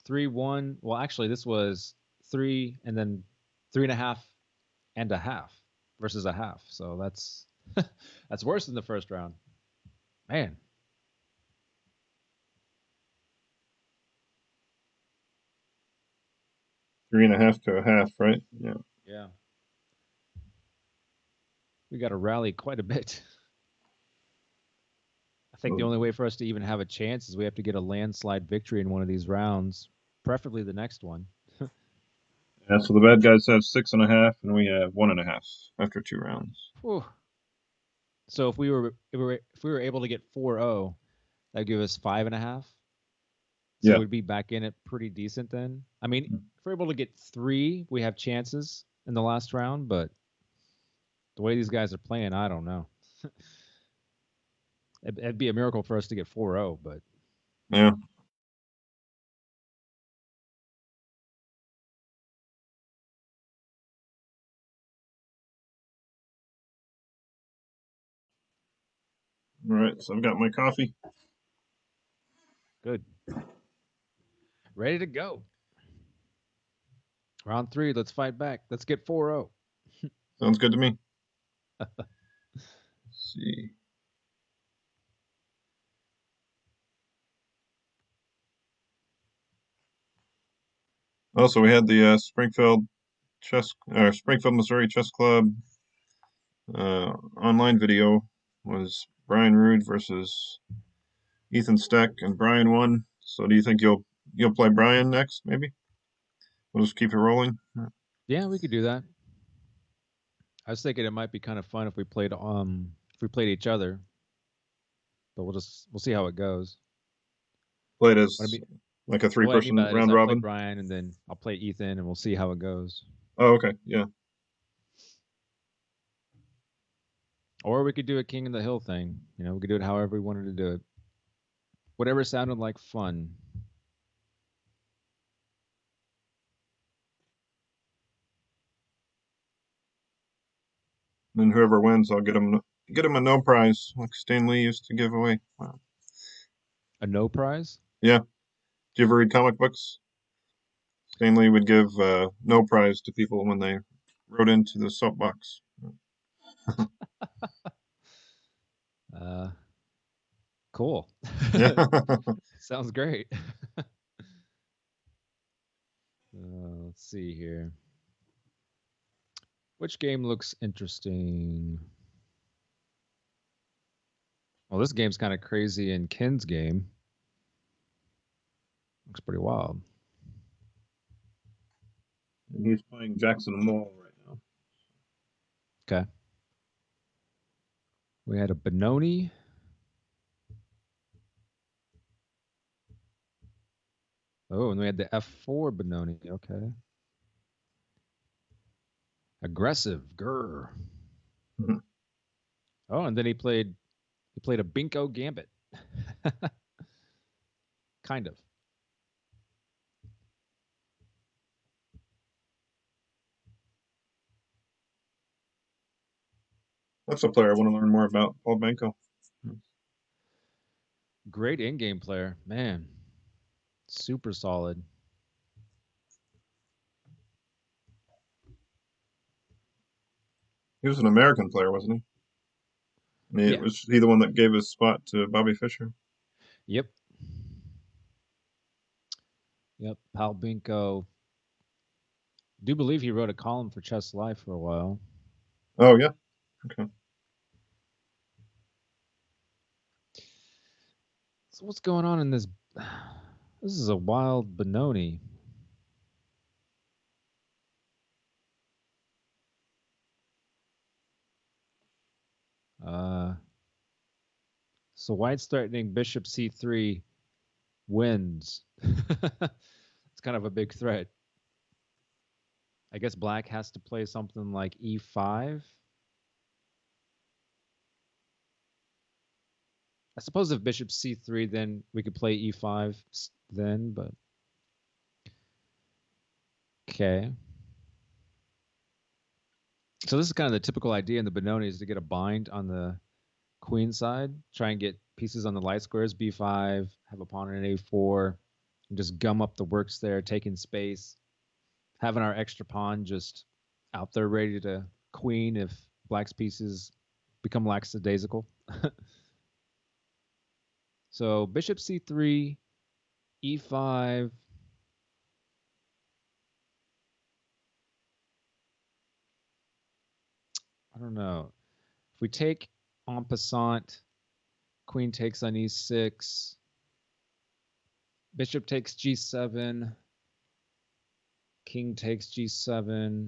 3-1. Well, actually, this was 3 and then 3.5 and a half versus a half. So that's that's worse than the first round. Man. 3.5 to a half, right? Yeah. Yeah. We got to rally quite a bit. I think the So, only way for us to even have a chance is we have to get a landslide victory in one of these rounds, preferably the next one. yeah, so the bad guys have 6.5, and we have 1.5 after 2 rounds. Whew. So if we were able to get 4-0, that'd give us 5.5. So Yeah. we'd be back in it pretty decent then. I mean, if we're able to get 3, we have chances in the last round, but the way these guys are playing, I don't know. It'd be a miracle for us to get 4-0, but Yeah. All right, so I've got my coffee. good. Ready to go. Round 3, let's fight back. Let's get 4-0. Sounds good to me. Let's see. Also, we had the Springfield, Missouri Chess Club online video was Brian Rude versus Ethan Steck, and Brian won. So, do you think you'll play Brian next? Maybe we'll just keep it rolling. Yeah, we could do that. I was thinking it might be kind of fun if we played each other, but we'll see how it goes. Play it What I as mean like a what I mean by three-person that is round I play robin. Brian and then I'll play Ethan and we'll see how it goes. Oh, okay, yeah. Or we could do a King of the Hill thing. We could do it however we wanted to do it. Whatever sounded like fun. And whoever wins, I'll get him a no prize like Stan Lee used to give away. Wow. A no prize? Yeah. Do you ever read comic books? Stanley would give no prize to people when they wrote into the soapbox. Uh, cool. Yeah. Sounds great. Let's see here. Which game looks interesting? Well, this game's kind of crazy, and Ken's game looks pretty wild. And he's playing Jackson Mole right now. Okay. We had a Benoni. Oh, and we had the F4 Benoni. Okay. Aggressive. Grr. Mhm. Oh, and then he played a Binko Gambit. Kind of. That's a player I want to learn more about, Paul Banco. Great in-game player. Man. Super solid. He was an American player, wasn't he? I mean, Yeah. was he the one that gave his spot to Bobby Fischer? Yep. Yep. Pal Binko. Do believe he wrote a column for Chess Life for a while. Oh, yeah. Okay. So what's going on in this? This is a wild Benoni. Uh, so White's threatening Bishop C3 wins. It's kind of a big threat. I guess Black has to play something like E5. I suppose if Bishop C3, then we could play E5 then, but okay. So this is kind of the typical idea in the Benoni is to get a bind on the queen side, try and get pieces on the light squares, B5, have a pawn in A4, and just gum up the works there, taking space, having our extra pawn just out there ready to queen if Black's pieces become lackadaisical. So Bishop C3, E5. I don't know. If we take en passant, queen takes on E6, bishop takes G7, king takes G7.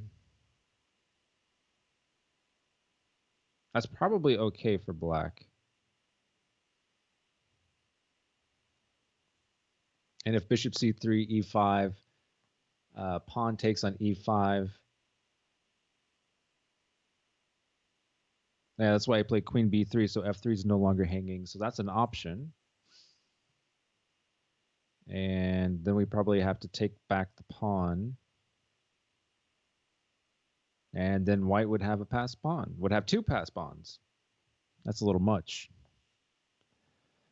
That's probably okay for Black. And if bishop C3, E5, pawn takes on E5. Yeah, that's why I played queen B3, so F3 is no longer hanging. So that's an option. And then we probably have to take back the pawn. And then White would have a pass pawn, would have two pass pawns. That's a little much.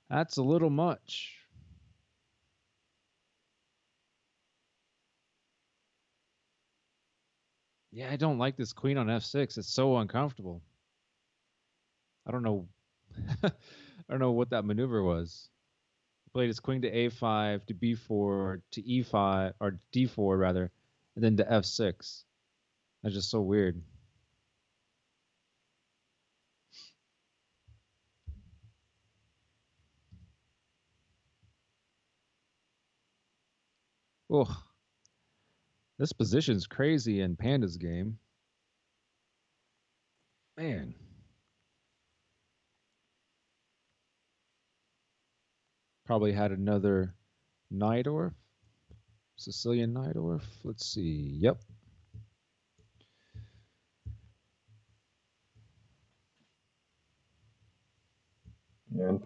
That's a little much. Yeah, I don't like this queen on F6. It's so uncomfortable. I don't know. I don't know what that maneuver was. He played his queen to A5 to B4 to E5 or D4 rather, and then to F6. That's just so weird. Oh, this position's crazy in Panda's game. Man, probably had another Najdorf, Sicilian Najdorf. Let's see. Yep. And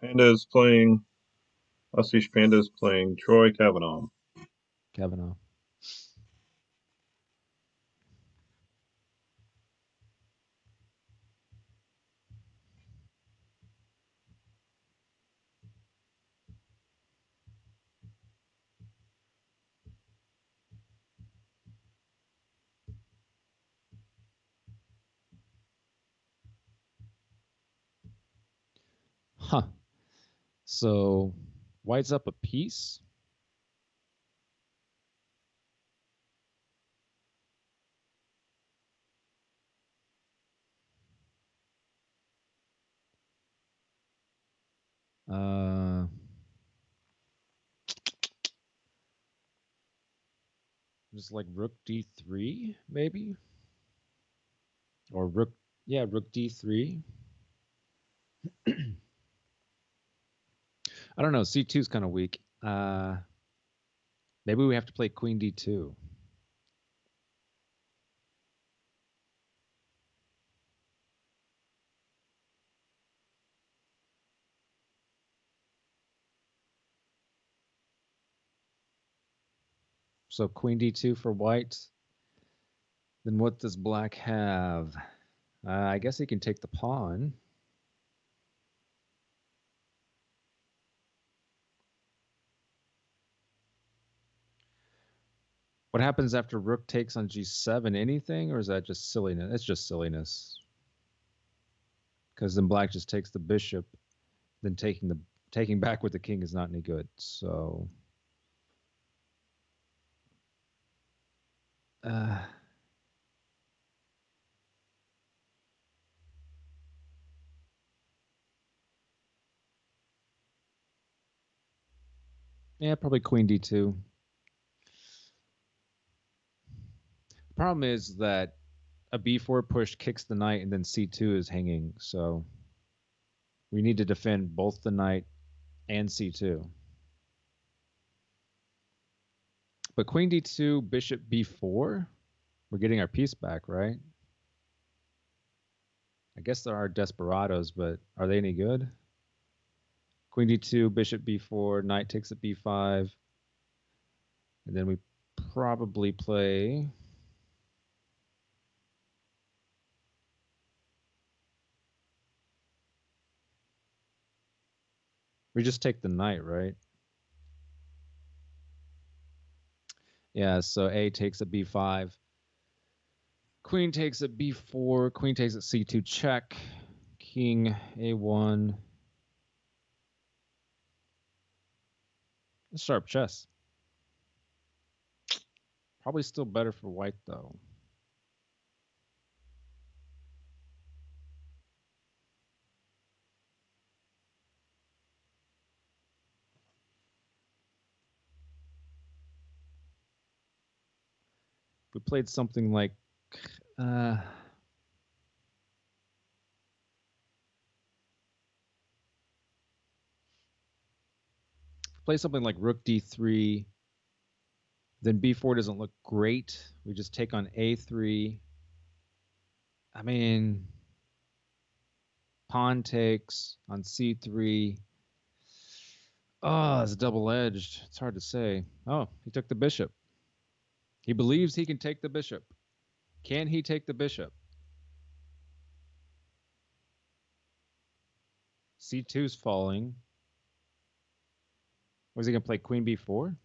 Asish Panda is playing Troy Kavanaugh. Kavanaugh. Huh. So white's up a piece. Uh, just like rook d3, maybe? Or rook, yeah, rook d3. I don't know. C2 is kind of weak. Maybe we have to play queen d2. So queen d2 for white. Then what does black have? I guess he can take the pawn. What happens after rook takes on g7? Anything, or is that just silliness? It's just silliness. Because then black just takes the bishop. Then taking back with the king is not any good. So uh, yeah, probably queen d2. Problem is that a b4 push kicks the knight, and then c2 is hanging. So we need to defend both the knight and c2. But queen d2, bishop b4, we're getting our piece back, right? I guess there are desperados, but are they any good? Queen d2, bishop b4, knight takes at b5, and then we probably play. We just take the knight, right? Yeah, so a takes at b5. Queen takes at b4. Queen takes at c2 check. King a1. Sharp chess. Probably still better for white, though. We played something like uh, play something like rook d3. Then b4 doesn't look great. We just take on a3. I mean, pawn takes on c3. Oh, it's double edged. It's hard to say. Oh, he took the bishop. He believes he can take the bishop. Can he take the bishop? C2's falling. Was he going to play queen b4?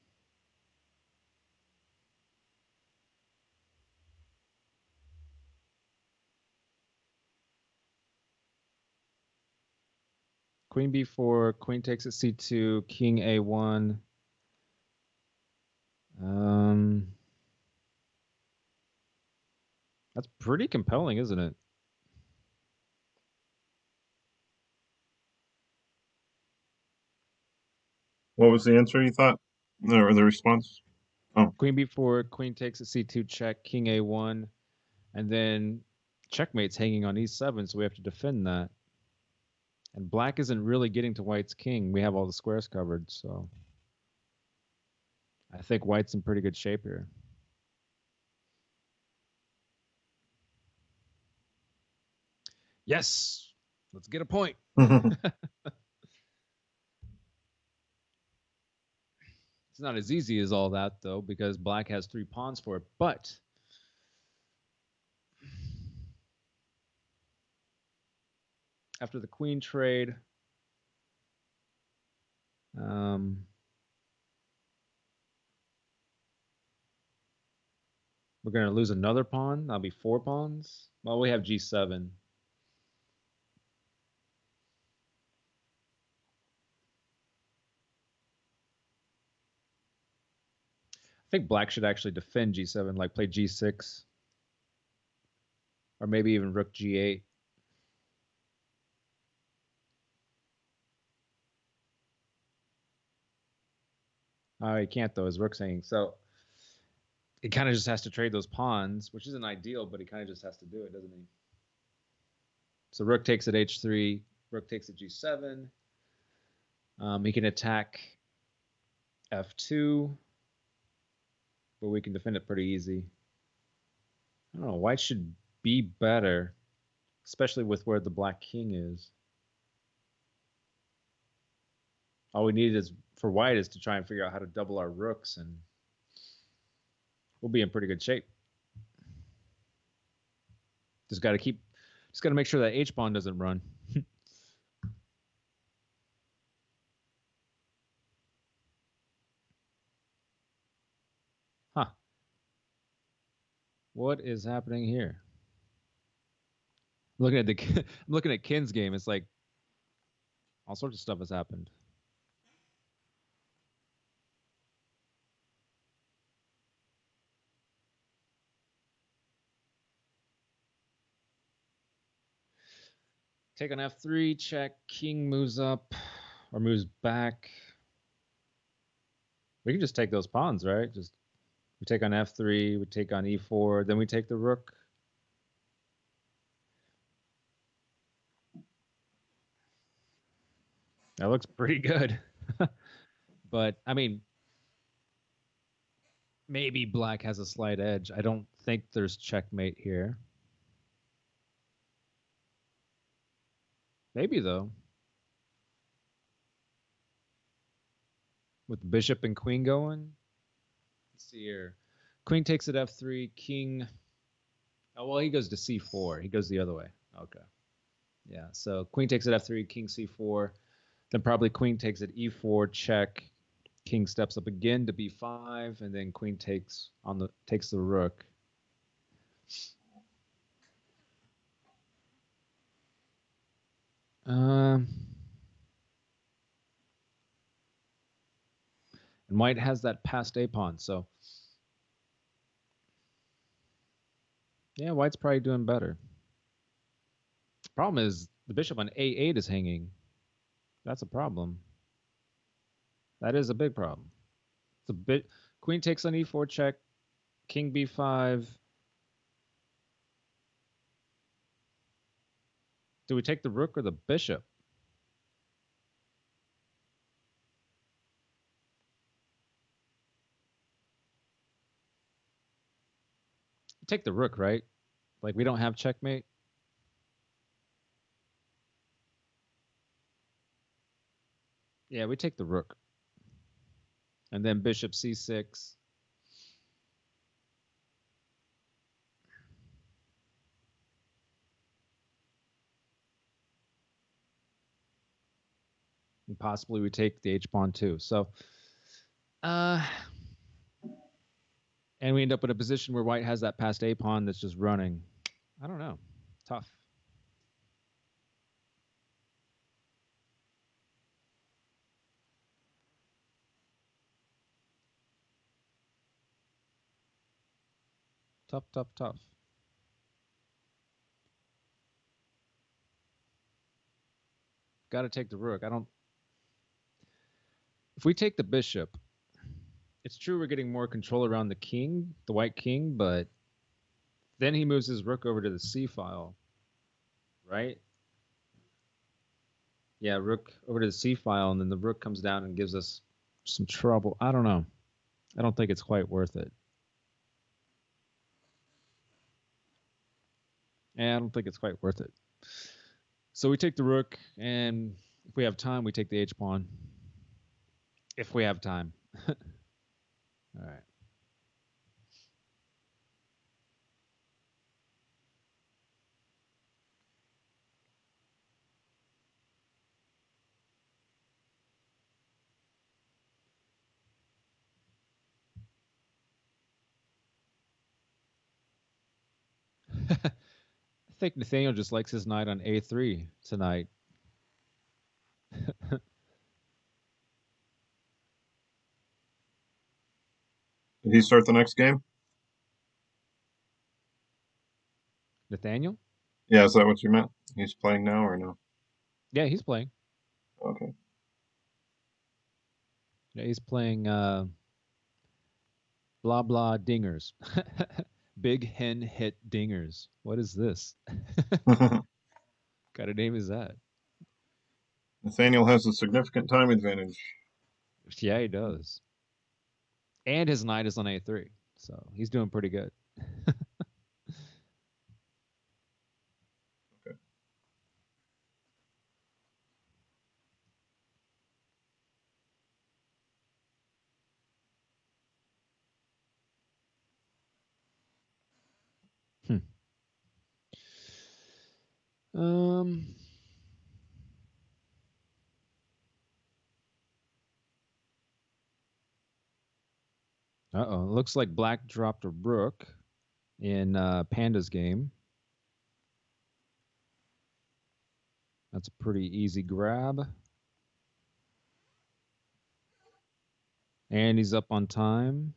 Queen b4, queen takes at c2, king a1. Um, that's pretty compelling, isn't it? What was the answer you thought? Or the response? Oh, Queen b4, queen takes at c2 check, king a1, and then checkmate's hanging on e7, so we have to defend that. And black isn't really getting to white's king. We have all the squares covered, so I think white's in pretty good shape here. Yes, let's get a point. It's not as easy as all that, though, because black has 3 pawns for it. But after the queen trade, um, we're going to lose another pawn. That'll be 4 pawns. Well, we have g7. think black should actually defend g7, like play g6, or maybe even rook g8. Oh, he can't though. His rook's hanging. So he kind of just has to trade those pawns, which isn't ideal, but he kind of just has to do it, doesn't he? So rook takes at h3, rook takes at g7. He can attack f2, but we can defend it pretty easy. I don't know. White should be better, especially with where the black king is. All we need is for white is to try and figure out how to double our rooks, and we'll be in pretty good shape. Just got to make sure that H pawn doesn't run. Huh. What is happening here? I'm looking at Ken's game. It's like all sorts of stuff has happened. Take on f3, check. King moves up or moves back. We can just take those pawns, right? Just we take on f3, we take on e4, then we take the rook. That looks pretty good. But I mean, maybe black has a slight edge. I don't think there's checkmate here. Maybe though. With bishop and queen going. Let's see here. Queen takes at f3, king. Oh, well, he goes to c4. He goes the other way. Okay. Yeah, so queen takes at f3, king c4. Then probably queen takes at e4, check. King steps up again to b5, and then queen takes the rook. And white has that passed a pawn, so yeah, white's probably doing better. Problem is the bishop on a8 is hanging. That's a problem. That is a big problem. It's a bit. Queen takes on e4 check. King b5. Do we take the rook or the bishop? Take the rook, right? Like we don't have checkmate. Yeah, we take the rook. And then bishop c6. And possibly we take the h pawn too. So, and we end up in a position where white has that passed a pawn that's just running. I don't know. Tough. Tough, tough, tough. Got to take the rook. If we take the bishop, it's true we're getting more control around the king, the white king, but then he moves his rook over to the c file, right? Yeah, rook over to the c file, and then the rook comes down and gives us some trouble. I don't know. I don't think it's quite worth it. And I don't think it's quite worth it. So we take the rook, and if we have time, we take the h pawn. If we have time. All right. I think Nathaniel just likes his knight on a3 tonight. Did he start the next game? Nathaniel? Yeah, is that what you meant? He's playing now or no? Yeah, he's playing. Okay. Yeah, he's playing blah blah dingers. Big hen hit dingers. What is this? What kind of name is that? Nathaniel has a significant time advantage. Yeah, he does. And his knight is on A3. So he's doing pretty good. Okay. Hmm. Um Uh-oh. Looks like black dropped a rook in Panda's game. That's a pretty easy grab. And he's up on time.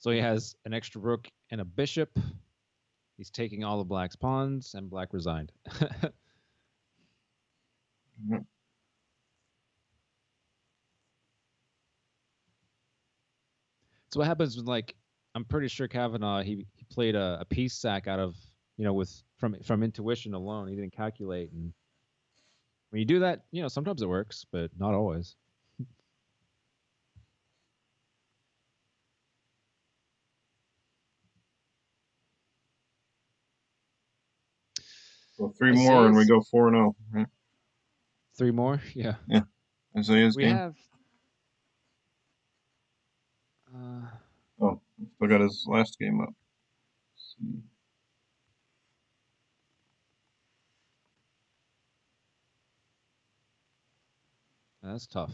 So he has an extra rook and a bishop. He's taking all of black's pawns, and black resigned. Mhm. So what happens when, like, I'm pretty sure Kavanaugh, he played a piece sack out of, with from intuition alone. He didn't calculate, and when you do that, sometimes it works, but not always. So three more and we Isaiah's go 4-0. Right? 3 more, yeah. Yeah. Isaiah's We game. have. Uh, Oh, still got his last game up. Let's see. that's tough.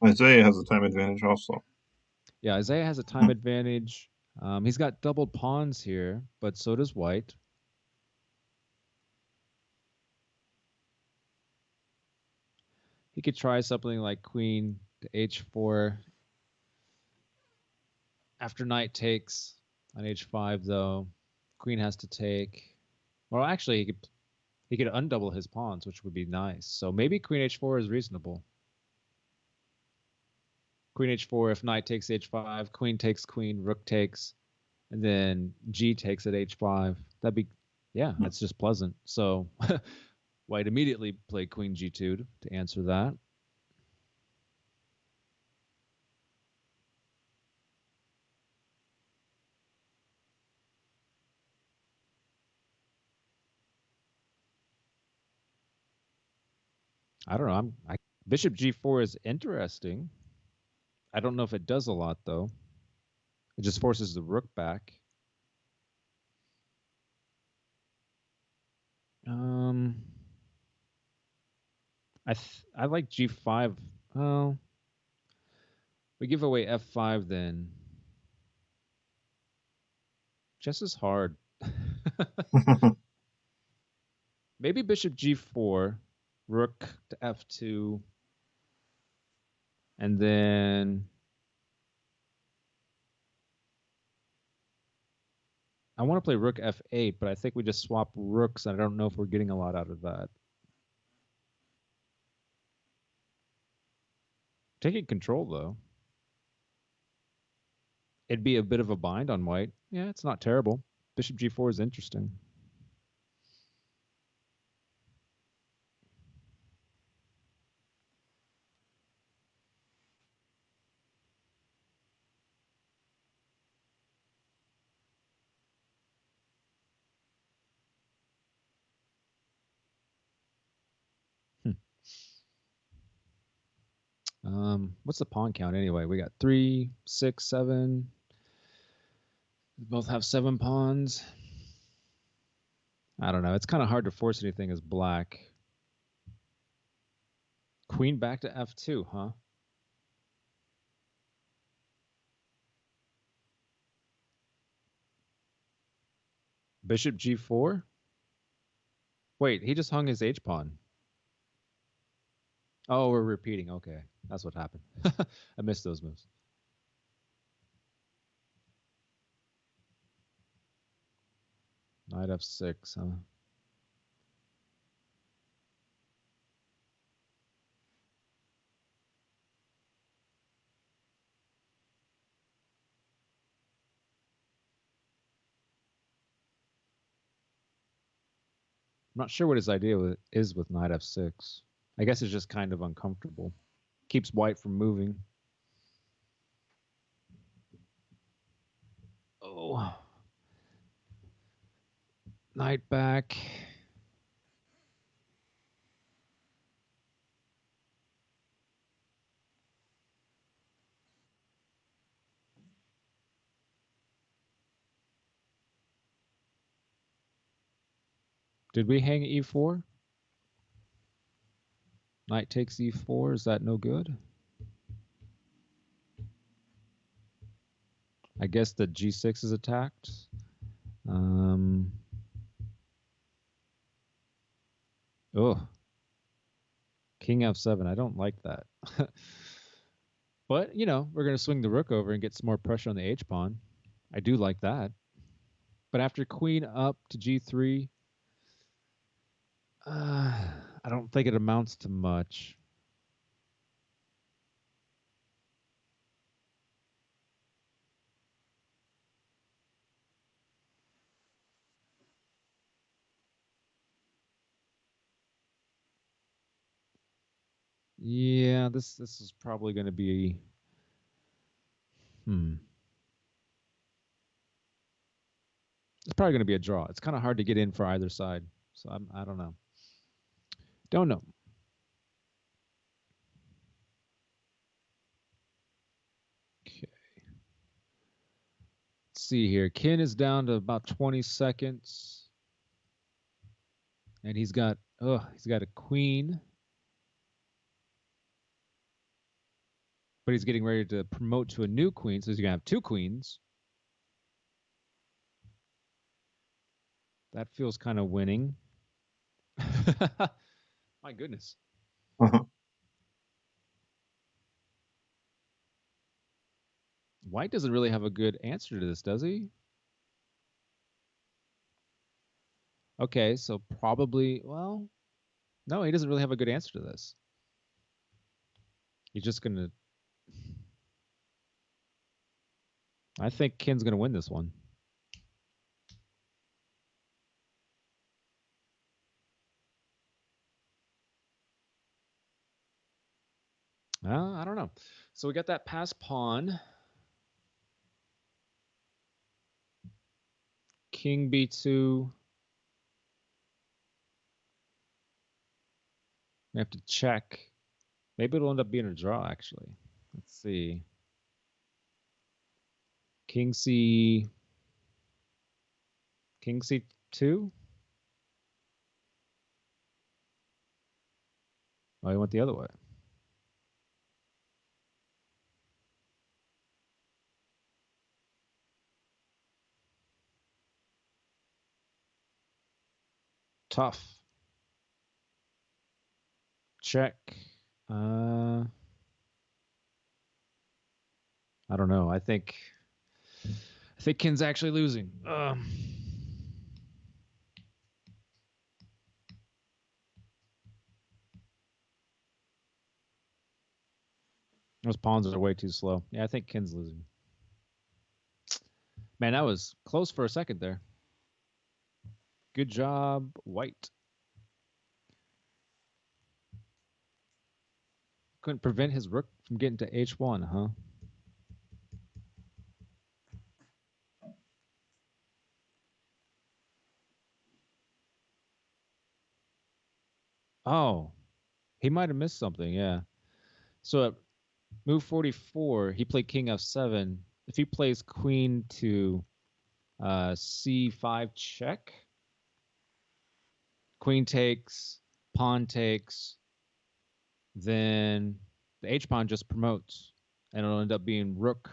Isaiah has a time advantage also. Yeah, Isaiah has a time advantage. He's got doubled pawns here, but so does White. He could try something like Queen to H4 after Knight takes on H5, though. Queen has to take. Well, actually, he could undouble his pawns, which would be nice. So maybe Queen H4 is reasonable. Queen H4 if Knight takes H5, Queen takes Queen, Rook takes, and then G takes at H5. That'd be, yeah, that's just pleasant. So White immediately played Queen G2 to answer that. I don't know. Bishop G4 is interesting. I don't know if it does a lot though. It just forces the rook back. Um, I like G5. Oh, we give away F5 then. Chess is hard. Maybe Bishop G4, Rook to F2, and then I want to play Rook F8, but I think we just swap rooks, and I don't know if we're getting a lot out of that. Taking control though, it'd be a bit of a bind on White. Yeah, it's not terrible. Bishop G4 is interesting. Hmm. What's the pawn count anyway? We got 3, 6, 7. We both have 7 pawns. I don't know. It's kind of hard to force anything as black. Queen back to F2, huh? Bishop G4? Wait, he just hung his H pawn. Oh, we're repeating. Okay. That's what happened. I missed those moves. Knight f6, huh? I'm not sure what his idea is with knight f6. I guess it's just kind of uncomfortable. Keeps white from moving. Oh. Knight back. Did we hang e4? Knight takes e4. Is that no good? I guess the g6 is attacked. Oh, king f7. I don't like that. But, you know, we're going to swing the rook over and get some more pressure on the h-pawn. I do like that. But after queen up to g3, I don't think it amounts to much. Yeah, this is probably going to be... It's probably going to be a draw. It's kind of hard to get in for either side. So I don't know. Don't know. Okay. Let's see here. Kin is down to about 20 seconds. And he's got a queen. But he's getting ready to promote to a new queen, so he's going to have two queens. That feels kind of winning. My goodness. White doesn't really have a good answer to this, does he? Okay, so probably, well, no, he doesn't really have a good answer to this. He's just going to... I think Kin's going to win this one. I don't know. So we got that pass pawn. King b2. We have to check. Maybe it'll end up being a draw, actually. Let's see. King c... King c2? Oh, he went the other way. Tough. Check. I don't know. I think Kin's actually losing. Those pawns are way too slow. Yeah, I think Kin's losing. Man, that was close for a second there. Good job, White. Couldn't prevent his rook from getting to h1, huh? Oh, he might have missed something, yeah. So at move 44, he played king f7. If he plays queen to c5 check, queen takes, pawn takes, then the h-pawn just promotes, and it'll end up being rook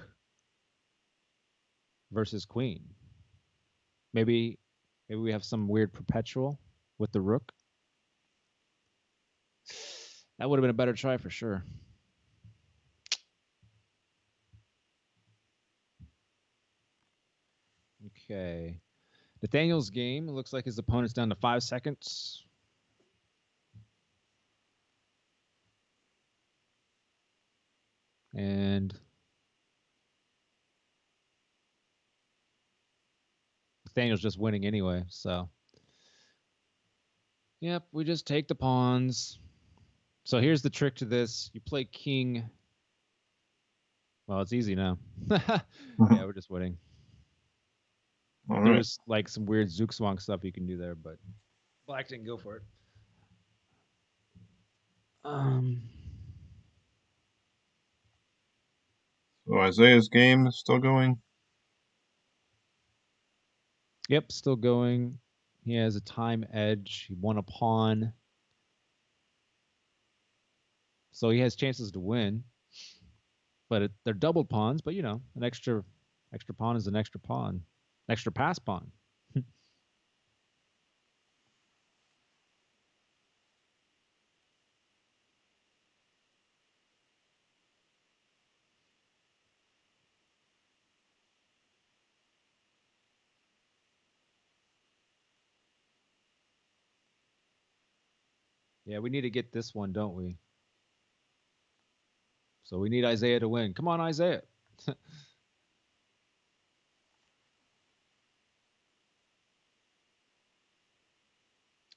versus queen. Maybe we have some weird perpetual with the rook. That would have been a better try for sure. Okay. Nathaniel's game, it looks like his opponent's down to 5 seconds. And Nathaniel's just winning anyway, so. Yep, we just take the pawns. So here's the trick to this. You play king. Well, it's easy now. Yeah, we're just winning. All right. There's like some weird Zugzwang stuff you can do there, but black didn't go for it. So Isaiah's game is still going. Yep, still going. He has a time edge. He won a pawn. So he has chances to win. But they're doubled pawns, but an extra pawn is an extra pawn. Extra pass pawn. Yeah, we need to get this one, don't we? So we need Isaiah to win. Come on, Isaiah.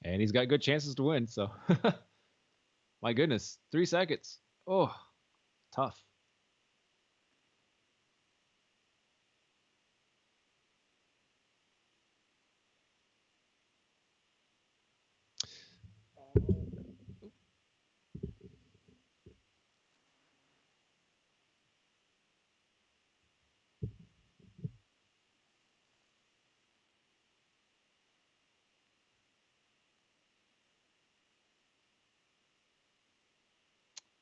And he's got good chances to win, so. My goodness, 3 seconds. Oh, tough.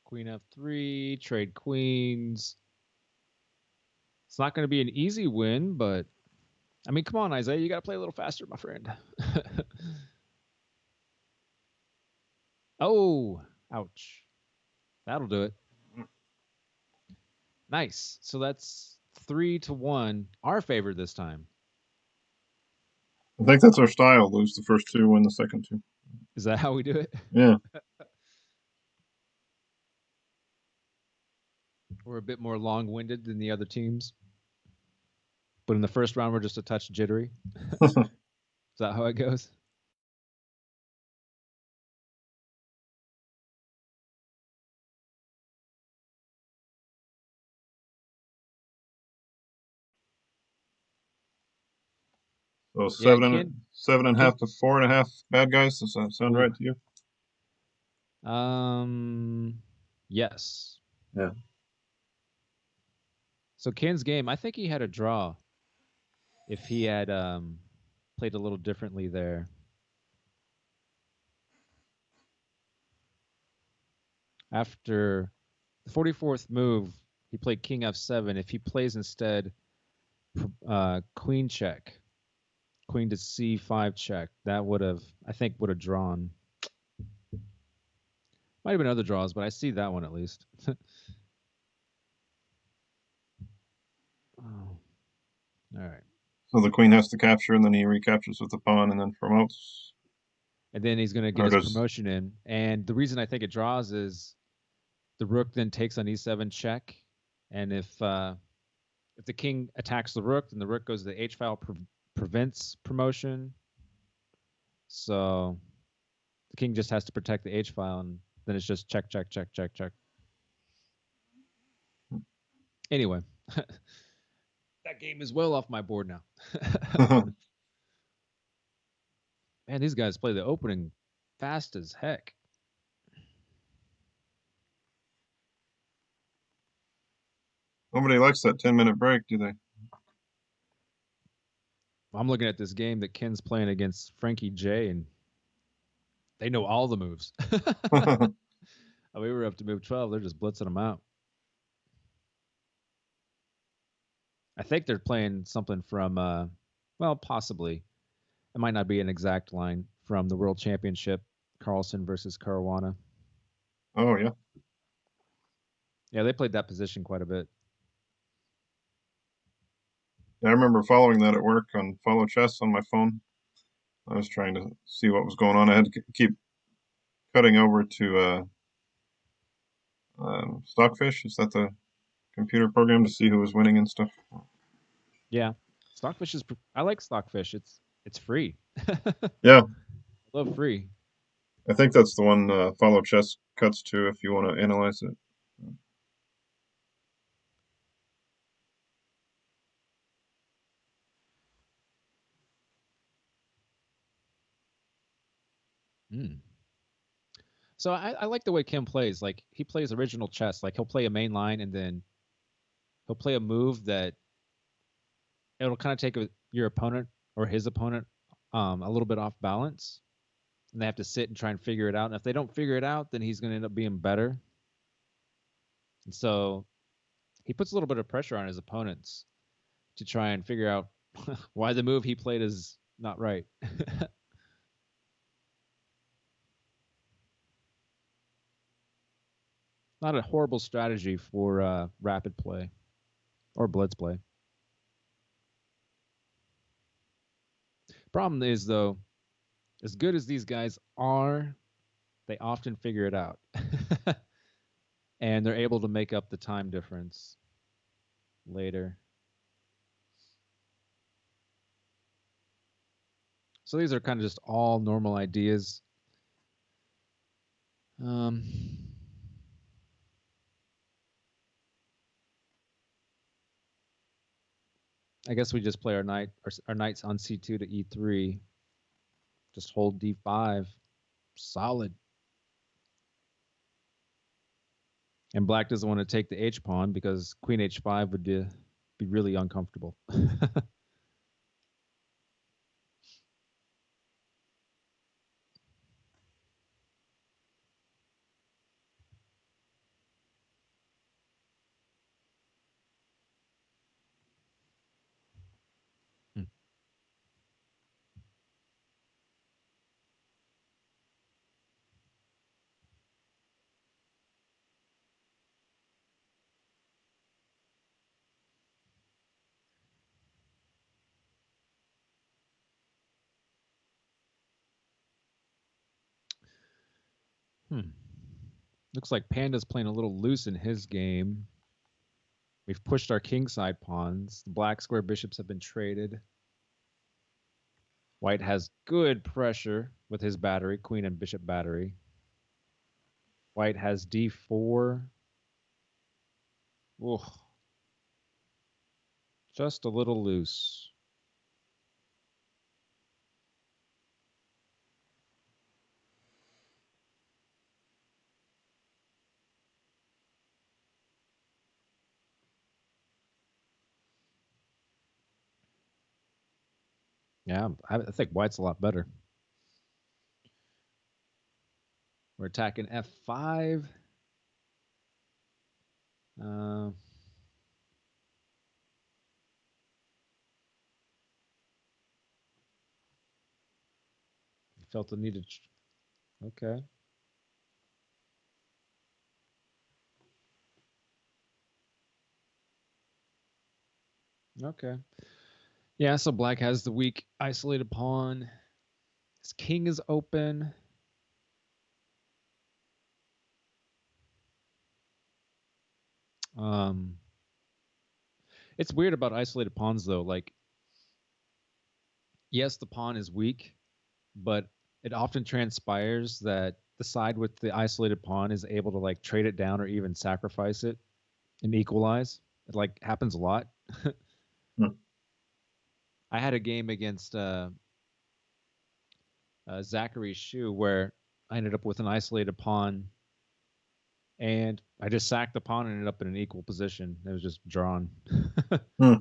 Queen F3, trade queens. It's not going to be an easy win, but I mean, come on, Isaiah, you got to play a little faster, my friend. Oh, ouch. That'll do it. Nice. So that's 3-1, our favor this time. I think that's our style. Lose the first two, win the second two. Is that how we do it? Yeah. We're a bit more long-winded than the other teams. But in the first round, we're just a touch jittery. Is that how it goes? So Yeah, 7.5 to 4.5 bad guys. Does that sound right to you? Yes. Yeah. So Ken's game, I think he had a draw if he had played a little differently there. After the 44th move, he played king f7. If he plays instead queen check, queen to c5 check, that would have, I think, would have drawn. Might have been other draws, but I see that one at least. Oh. All right. So the queen has to capture, and then he recaptures with the pawn, and then promotes. And then he's going to get his promotion in. And the reason I think it draws is the rook then takes on e7 check, and if the king attacks the rook, then the rook goes to the h file, prevents promotion. So the king just has to protect the h file, and then it's just check, check, check, check, check. Anyway, that game is well off my board now. Man, these guys play the opening fast as heck. Nobody likes that 10-minute break, do they? I'm looking at this game that Ken's playing against Frankie J, and they know all the moves. We were up to move 12. They're just blitzing them out. I think they're playing something from, well, possibly. It might not be an exact line from the World Championship, Carlsen versus Caruana. Oh, yeah. Yeah, they played that position quite a bit. I remember following that at work on Follow Chess on my phone. I was trying to see what was going on. I had to keep cutting over to Stockfish. Is that the computer program to see who was winning and stuff? Yeah, Stockfish is. I like Stockfish. It's free. Yeah, Love free. I think that's the one Follow Chess cuts to if you want to analyze it. Mm. So I like the way Kim plays. Like he plays original chess. Like he'll play a main line and then he'll play a move that it'll kind of take your opponent or his opponent a little bit off balance, and they have to sit and try and figure it out. And if they don't figure it out, then he's going to end up being better. And so he puts a little bit of pressure on his opponents to try and figure out why the move he played is not right. Not a horrible strategy for rapid play or blitz play. Problem is, though, as good as these guys are, they often figure it out. And they're able to make up the time difference later. So these are kind of just all normal ideas. Um, I guess we just play our knights on c2 to e3. Just hold d5. Solid. And black doesn't want to take the h pawn because queen h5 would be really uncomfortable. Hmm. Looks like Panda's playing a little loose in his game. We've pushed our kingside pawns. The black square bishops have been traded. White has good pressure with his battery, queen and bishop battery. White has d4. Ooh, just a little loose. Yeah, I think white's a lot better. We're attacking f5. Uh, felt the need to. Okay. Okay. Yeah, so black has the weak isolated pawn. His king is open. Um, it's weird about isolated pawns though. Like, yes, the pawn is weak, but it often transpires that the side with the isolated pawn is able to like trade it down or even sacrifice it and equalize. It like happens a lot. Hmm. I had a game against Zachary Shu where I ended up with an isolated pawn and I just sacked the pawn and ended up in an equal position. It was just drawn. Hmm.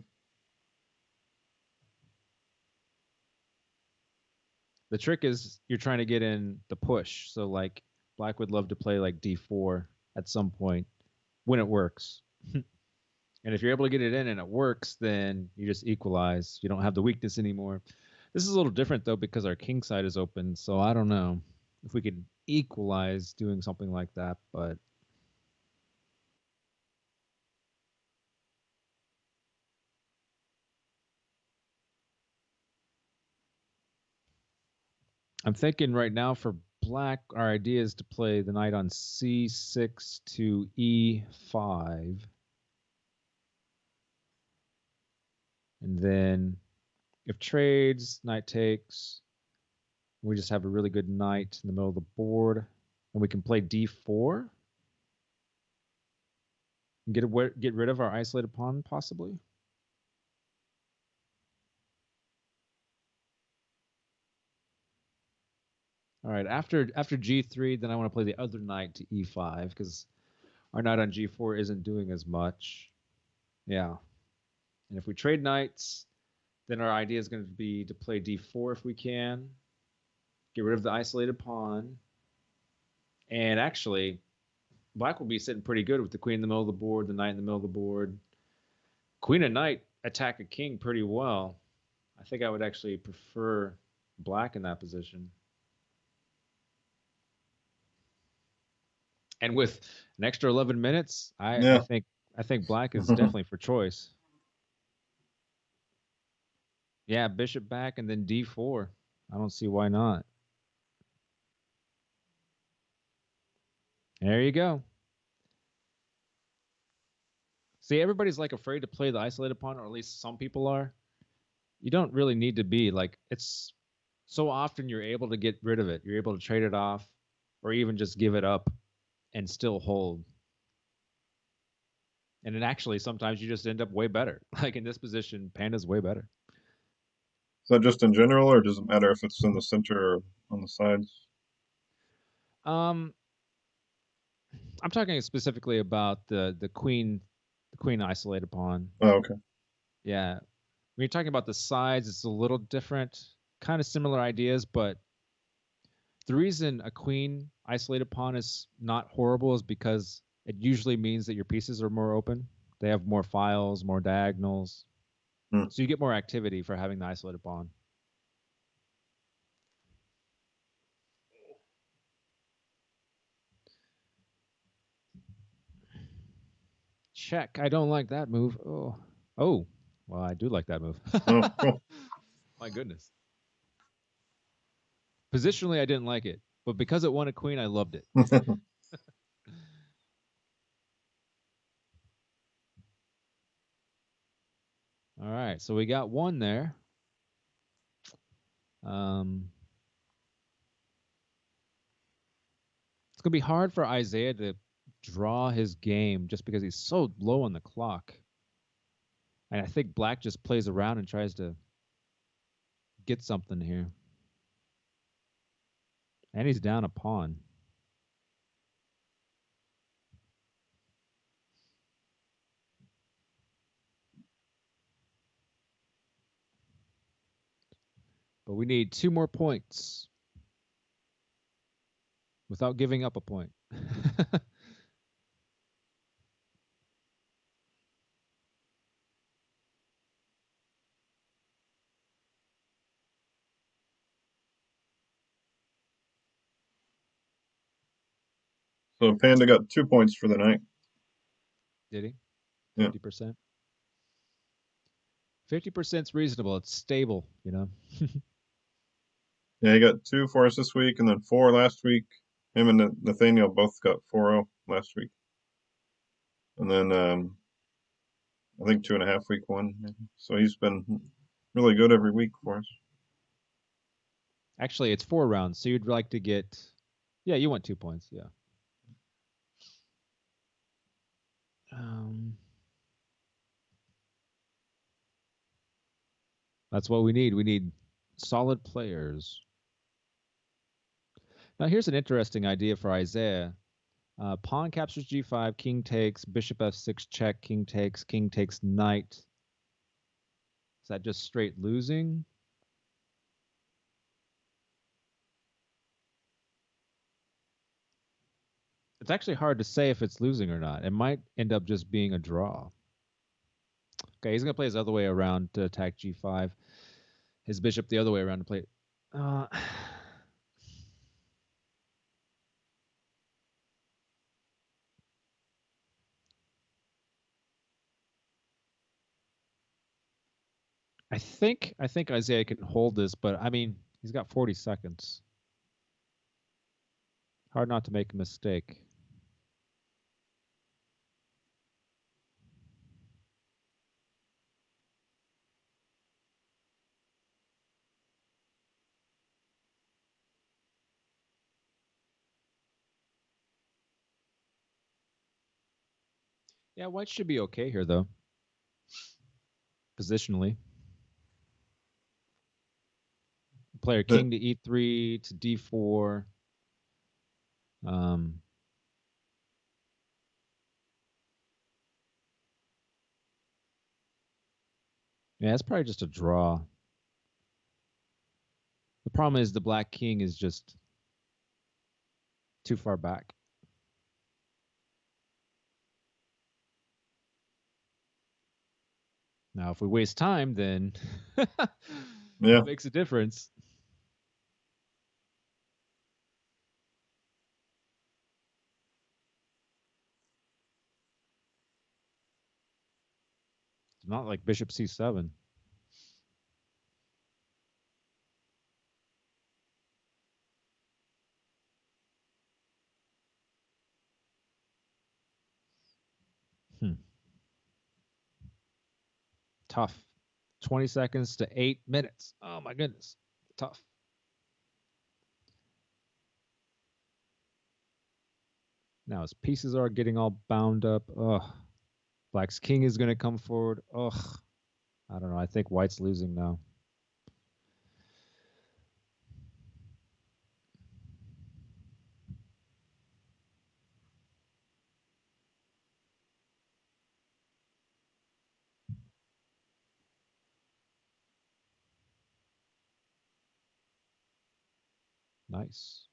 The trick is you're trying to get in the push. So like black would love to play like d4 at some point when it works. And if you're able to get it in and it works, then you just equalize. You don't have the weakness anymore. This is a little different though because our king side is open. So I don't know if we could equalize doing something like that, but I'm thinking right now for black, our idea is to play the knight on c6 to e5. And then if trades, knight takes, we just have a really good knight in the middle of the board. And we can play d4 and get rid of our isolated pawn, possibly. All right, after g3, then I want to play the other knight to e5 because our knight on g4 isn't doing as much. Yeah. And if we trade knights, then our idea is going to be to play d4 if we can, get rid of the isolated pawn. And actually, black will be sitting pretty good with the queen in the middle of the board, the knight in the middle of the board. Queen and knight attack a king pretty well. I think I would actually prefer black in that position. And with an extra 11 minutes, Yeah. I think black is definitely for choice. Yeah, bishop back and then d4. I don't see why not. There you go. See, everybody's like afraid to play the isolated pawn, or at least some people are. You don't really need to be like it's so often you're able to get rid of it. You're able to trade it off or even just give it up and still hold. And then actually sometimes you just end up way better. Like in this position, Panda's way better. Is that just in general, or does it matter if it's in the center or on the sides? Um I'm talking specifically about the queen isolated pawn. Oh, okay. Yeah. When you're talking about the sides, it's a little different, kind of similar ideas, but the reason a queen isolated pawn is not horrible is because it usually means that your pieces are more open. They have more files, more diagonals. Hmm. So you get more activity for having the isolated pawn. Check. I don't like that move. Oh. Oh. Well, I do like that move. Oh, cool. My goodness. Positionally, I didn't like it, but because it won a queen, I loved it. All right, so we got one there. It's gonna be hard for Isaiah to draw his game just because he's so low on the clock. And I think Black just plays around and tries to get something here. And he's down a pawn. But we need 2 more points without giving up a point. So Panda got 2 points for the night. Did he? Yeah. 50%? 50% is reasonable. It's stable, you know? Yeah, he got 2 for us this week and then 4 last week. Him and Nathaniel both got 4-0 last week. And then I think 2.5 week one. So he's been really good every week for us. Actually, it's 4 rounds, so you'd like to get. Yeah, you want 2 points. Yeah. Um, that's what we need. We need solid players. Now, here's an interesting idea for Isaiah. Pawn captures g5, king takes, bishop f6, check, king takes knight. Is that just straight losing? It's actually hard to say if it's losing or not. It might end up just being a draw. Okay, he's going to play his other way around to attack g5. His bishop the other way around to play. Uh, I think Isaiah can hold this, but I mean, he's got 40 seconds. Hard not to make a mistake. Yeah, white should be okay here, though, positionally. Player The, king to e3 to d4. Um, yeah, it's probably just a draw. The problem is the black king is just too far back. Now, if we waste time, then yeah. it makes a difference. It's not like bishop c7. Hmm. Tough. 20 seconds to 8 minutes. Oh my goodness. Tough. Now his pieces are getting all bound up. Ugh. Black's king is going to come forward. Ugh. I don't know. I think white's losing now. Nice.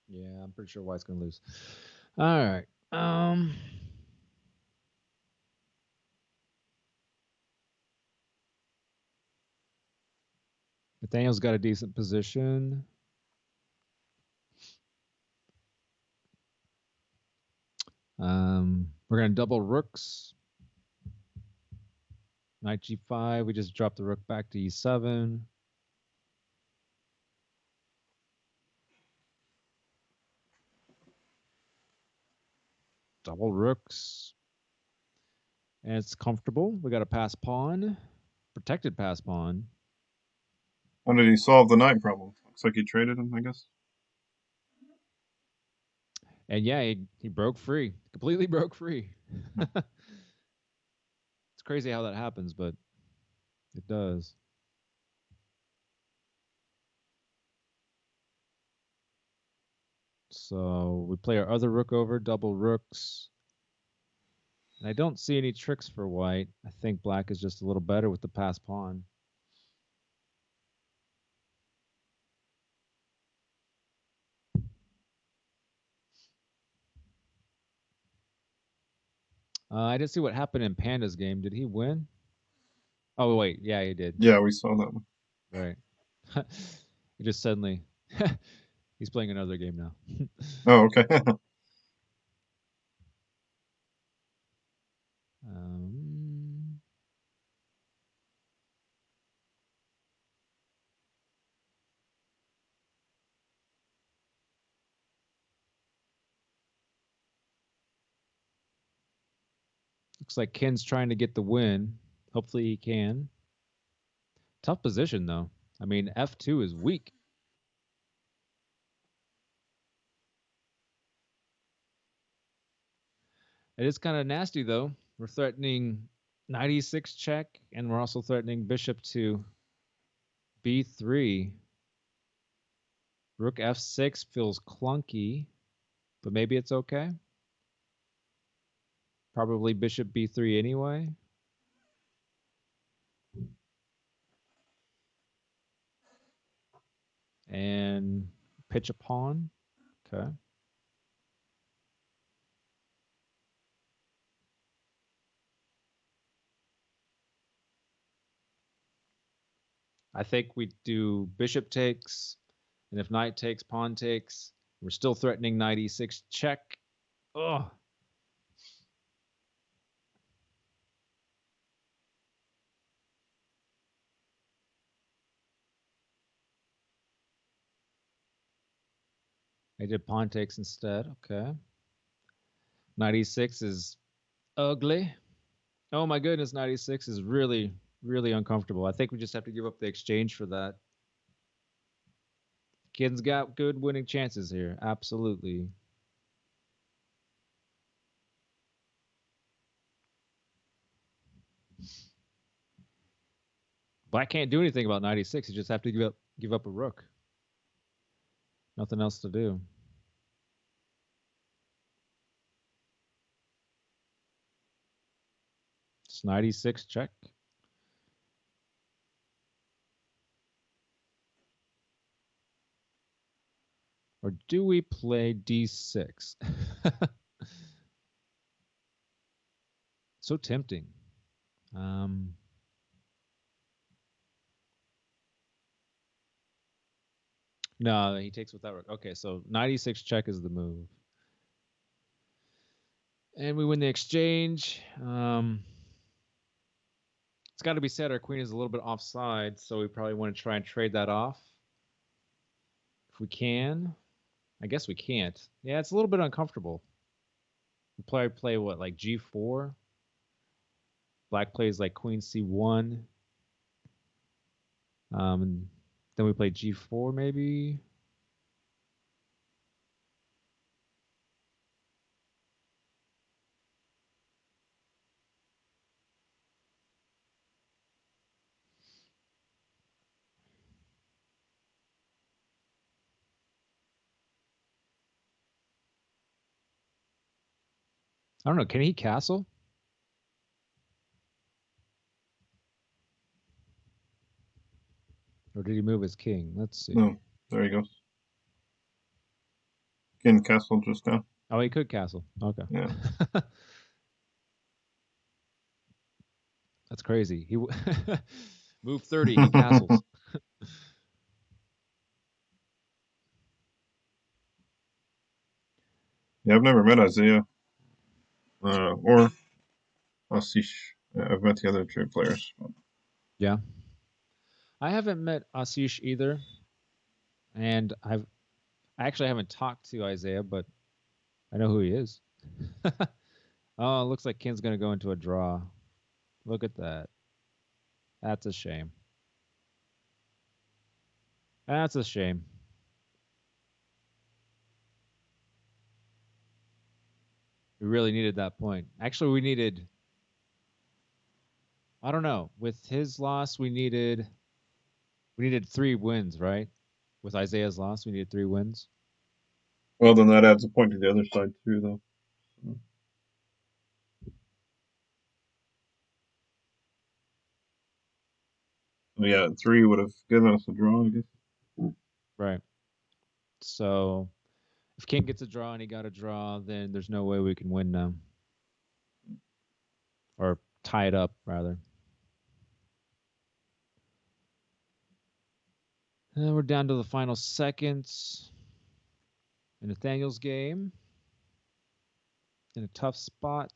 Yeah, I'm pretty sure white's going to lose. All right. Nathaniel's got a decent position. We're going to double rooks. Knight g5. We just drop the rook back to e7. Double rooks. And it's comfortable. We got a pass pawn. Protected pass pawn. How did he solve the knight problem? Looks like he traded him, I guess. And yeah, he broke free. Completely broke free. It's crazy how that happens, but it does. So we play our other rook over, double rooks. And I don't see any tricks for white. I think black is just a little better with the pass pawn. I didn't see what happened in Panda's game. Did he win? Oh, wait. Yeah, he did. Yeah, we saw that one. Right. He just suddenly. He's playing another game now. Oh, okay. um, Looks like Ken's trying to get the win. Hopefully he can. Tough position, though. I mean, F2 is weak. It is kind of nasty, though. We're threatening knight e6 check, and we're also threatening bishop to b3. Rook f6 feels clunky, but maybe it's okay. Probably bishop b3 anyway. And pitch a pawn. Okay. I think we do bishop takes, and if knight takes, pawn takes. We're still threatening knight e6 check. Ugh. I did pawn takes instead. Okay. Knight e6 is ugly. Oh my goodness, knight e6 is really, really uncomfortable. I think we just have to give up the exchange for that. Kid's got good winning chances here. Absolutely. Black can't do anything about knight e6. You just have to give up a rook. Nothing else to do. Just knight e6 check. Or do we play d6? So tempting. No, he takes with that rook. Okay, so knight e6 check is the move. And we win the exchange. It's got to be said our queen is a little bit offside, so we probably want to try and trade that off. If we can. I guess we can't. Yeah, it's a little bit uncomfortable. We probably play what, like g4? Black plays like queen c1. And then we play g4 maybe. I don't know. Can he castle? Or did he move his king? Let's see. No, there he goes. King castle just now. Oh, he could castle. Okay. Yeah. That's crazy. He move 30. He castles. Yeah, I've never met Isaiah or Asish. I've met the other two players. Yeah. I haven't met Asish either. And I actually haven't talked to Isaiah, but I know who he is. Oh, it looks like Ken's going to go into a draw. Look at that. That's a shame. That's a shame. We really needed that point. Actually, we needed, I don't know. With his loss, we needed 3 wins, right? With Isaiah's loss, we needed 3 wins. Well, then that adds a point to the other side too, though. So, yeah, 3 would have given us a draw, I guess. Right. So if King gets a draw and he got a draw, then there's no way we can win now. Or tie it up, rather. And we're down to the final seconds in Nathaniel's game. In a tough spot.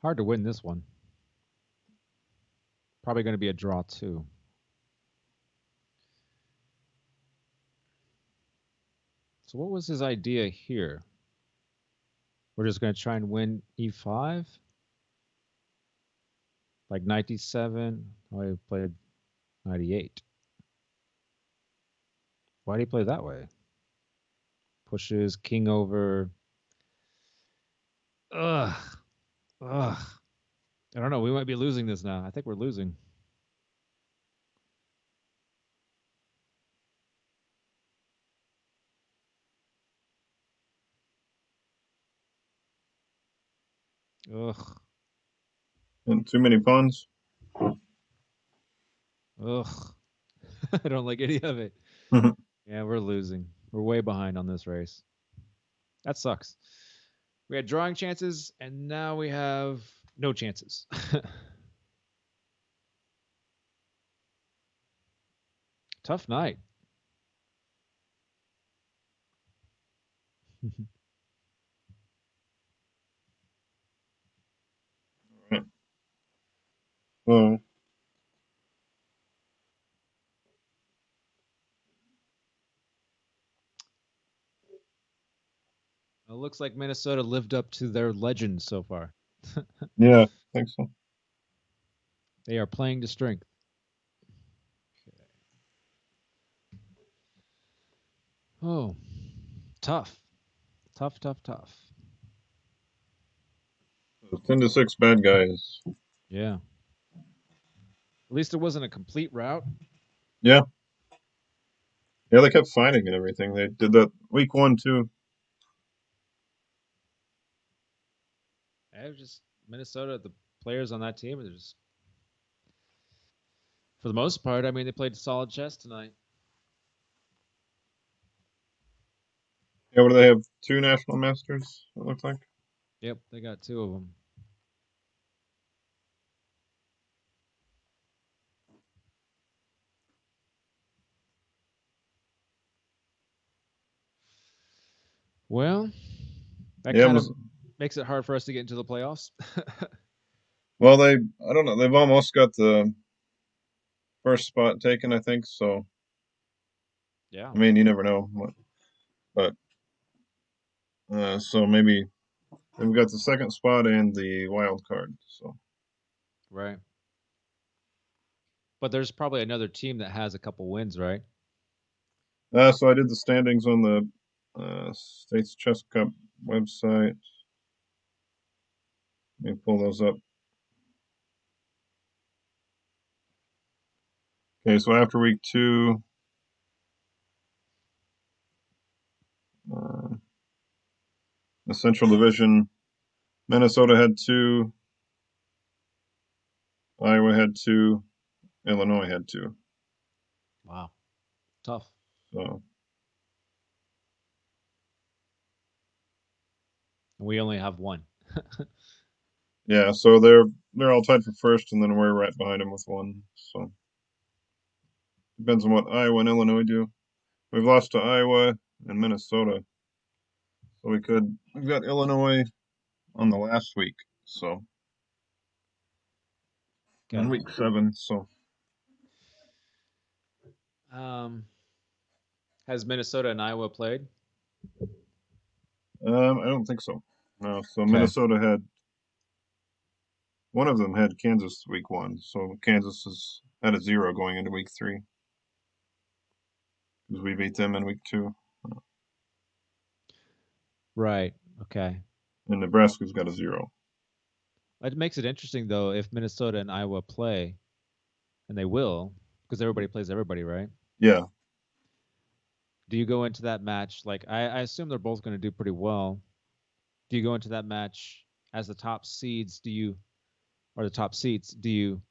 Hard to win this one. Probably going to be a draw, too. So what was his idea here? We're just going to try and win e5? Like knight d7? Oh, he played knight e8. Why did he play that way? Pushes king over. Ugh. Ugh. I don't know. We might be losing this now. I think we're losing. Ugh. And too many pawns. Ugh. I don't like any of it. Yeah, we're losing. We're way behind on this race. That sucks. We had drawing chances, and now we have no chances. Tough night. Right. So, It looks like Minnesota lived up to their legend so far. yeah, I think so. They are playing to strength. Oh, tough. Tough, tough, tough. 10-6 bad guys. Yeah. At least it wasn't a complete rout. Yeah. Yeah, they kept fighting and everything. They did that week 1 too. It was just Minnesota, the players on that team are just, for the most part, I mean, they played solid chess tonight. Yeah, what do they have? 2 national masters, it looks like. Yep, they got two of them. Well, that Yeah, kind of makes it hard for us to get into the playoffs. well, I don't know, they've almost got the first spot taken, I think. So, Yeah, I mean, you never know. But so maybe we've got the second spot and the wild card. So, right. But there's probably another team that has a couple wins, right? so I did the standings on the States Chess Cup website. Let me pull those up. Okay, so after week 2, uh, the Central Division, Minnesota had 2, Iowa had 2, Illinois had 2. Wow, tough. So, And we only have one. yeah, so they're all tied for first, and then we're right behind them with 1. So, depends on what Iowa and Illinois do. We've lost to Iowa and Minnesota, so we've got Illinois on the last week, so in Okay. week 7. So, Um, has Minnesota and Iowa played? I don't think so. No, so Okay. Minnesota had one of them had Kansas week 1, so Kansas is at a 0 going into week 3 because we beat them in week 2, Right. Okay. and Nebraska's got a 0. It makes it interesting though if Minnesota and Iowa play, and they will, because everybody plays everybody, right? Yeah. Do you go into that match like I assume they're both going to do pretty well? Do you go into that match as the top seeds? Do you or the top seats? Do you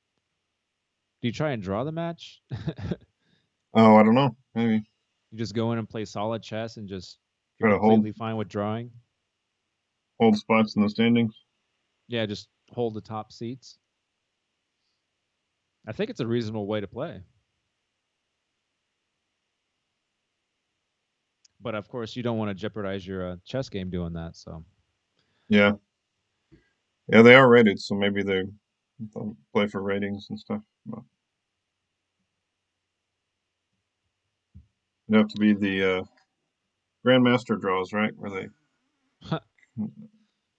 try and draw the match? Oh, I don't know. Maybe You just go in and play solid chess and just you're try to hold completely fine with drawing. hold spots in the standings. Yeah, just hold the top seats. I think it's a reasonable way to play. But of course, you don't want to jeopardize your chess game doing that. So Yeah. Yeah, they are rated, so maybe they'll play for ratings and stuff. But it'd have to be the Grandmaster draws, right? Where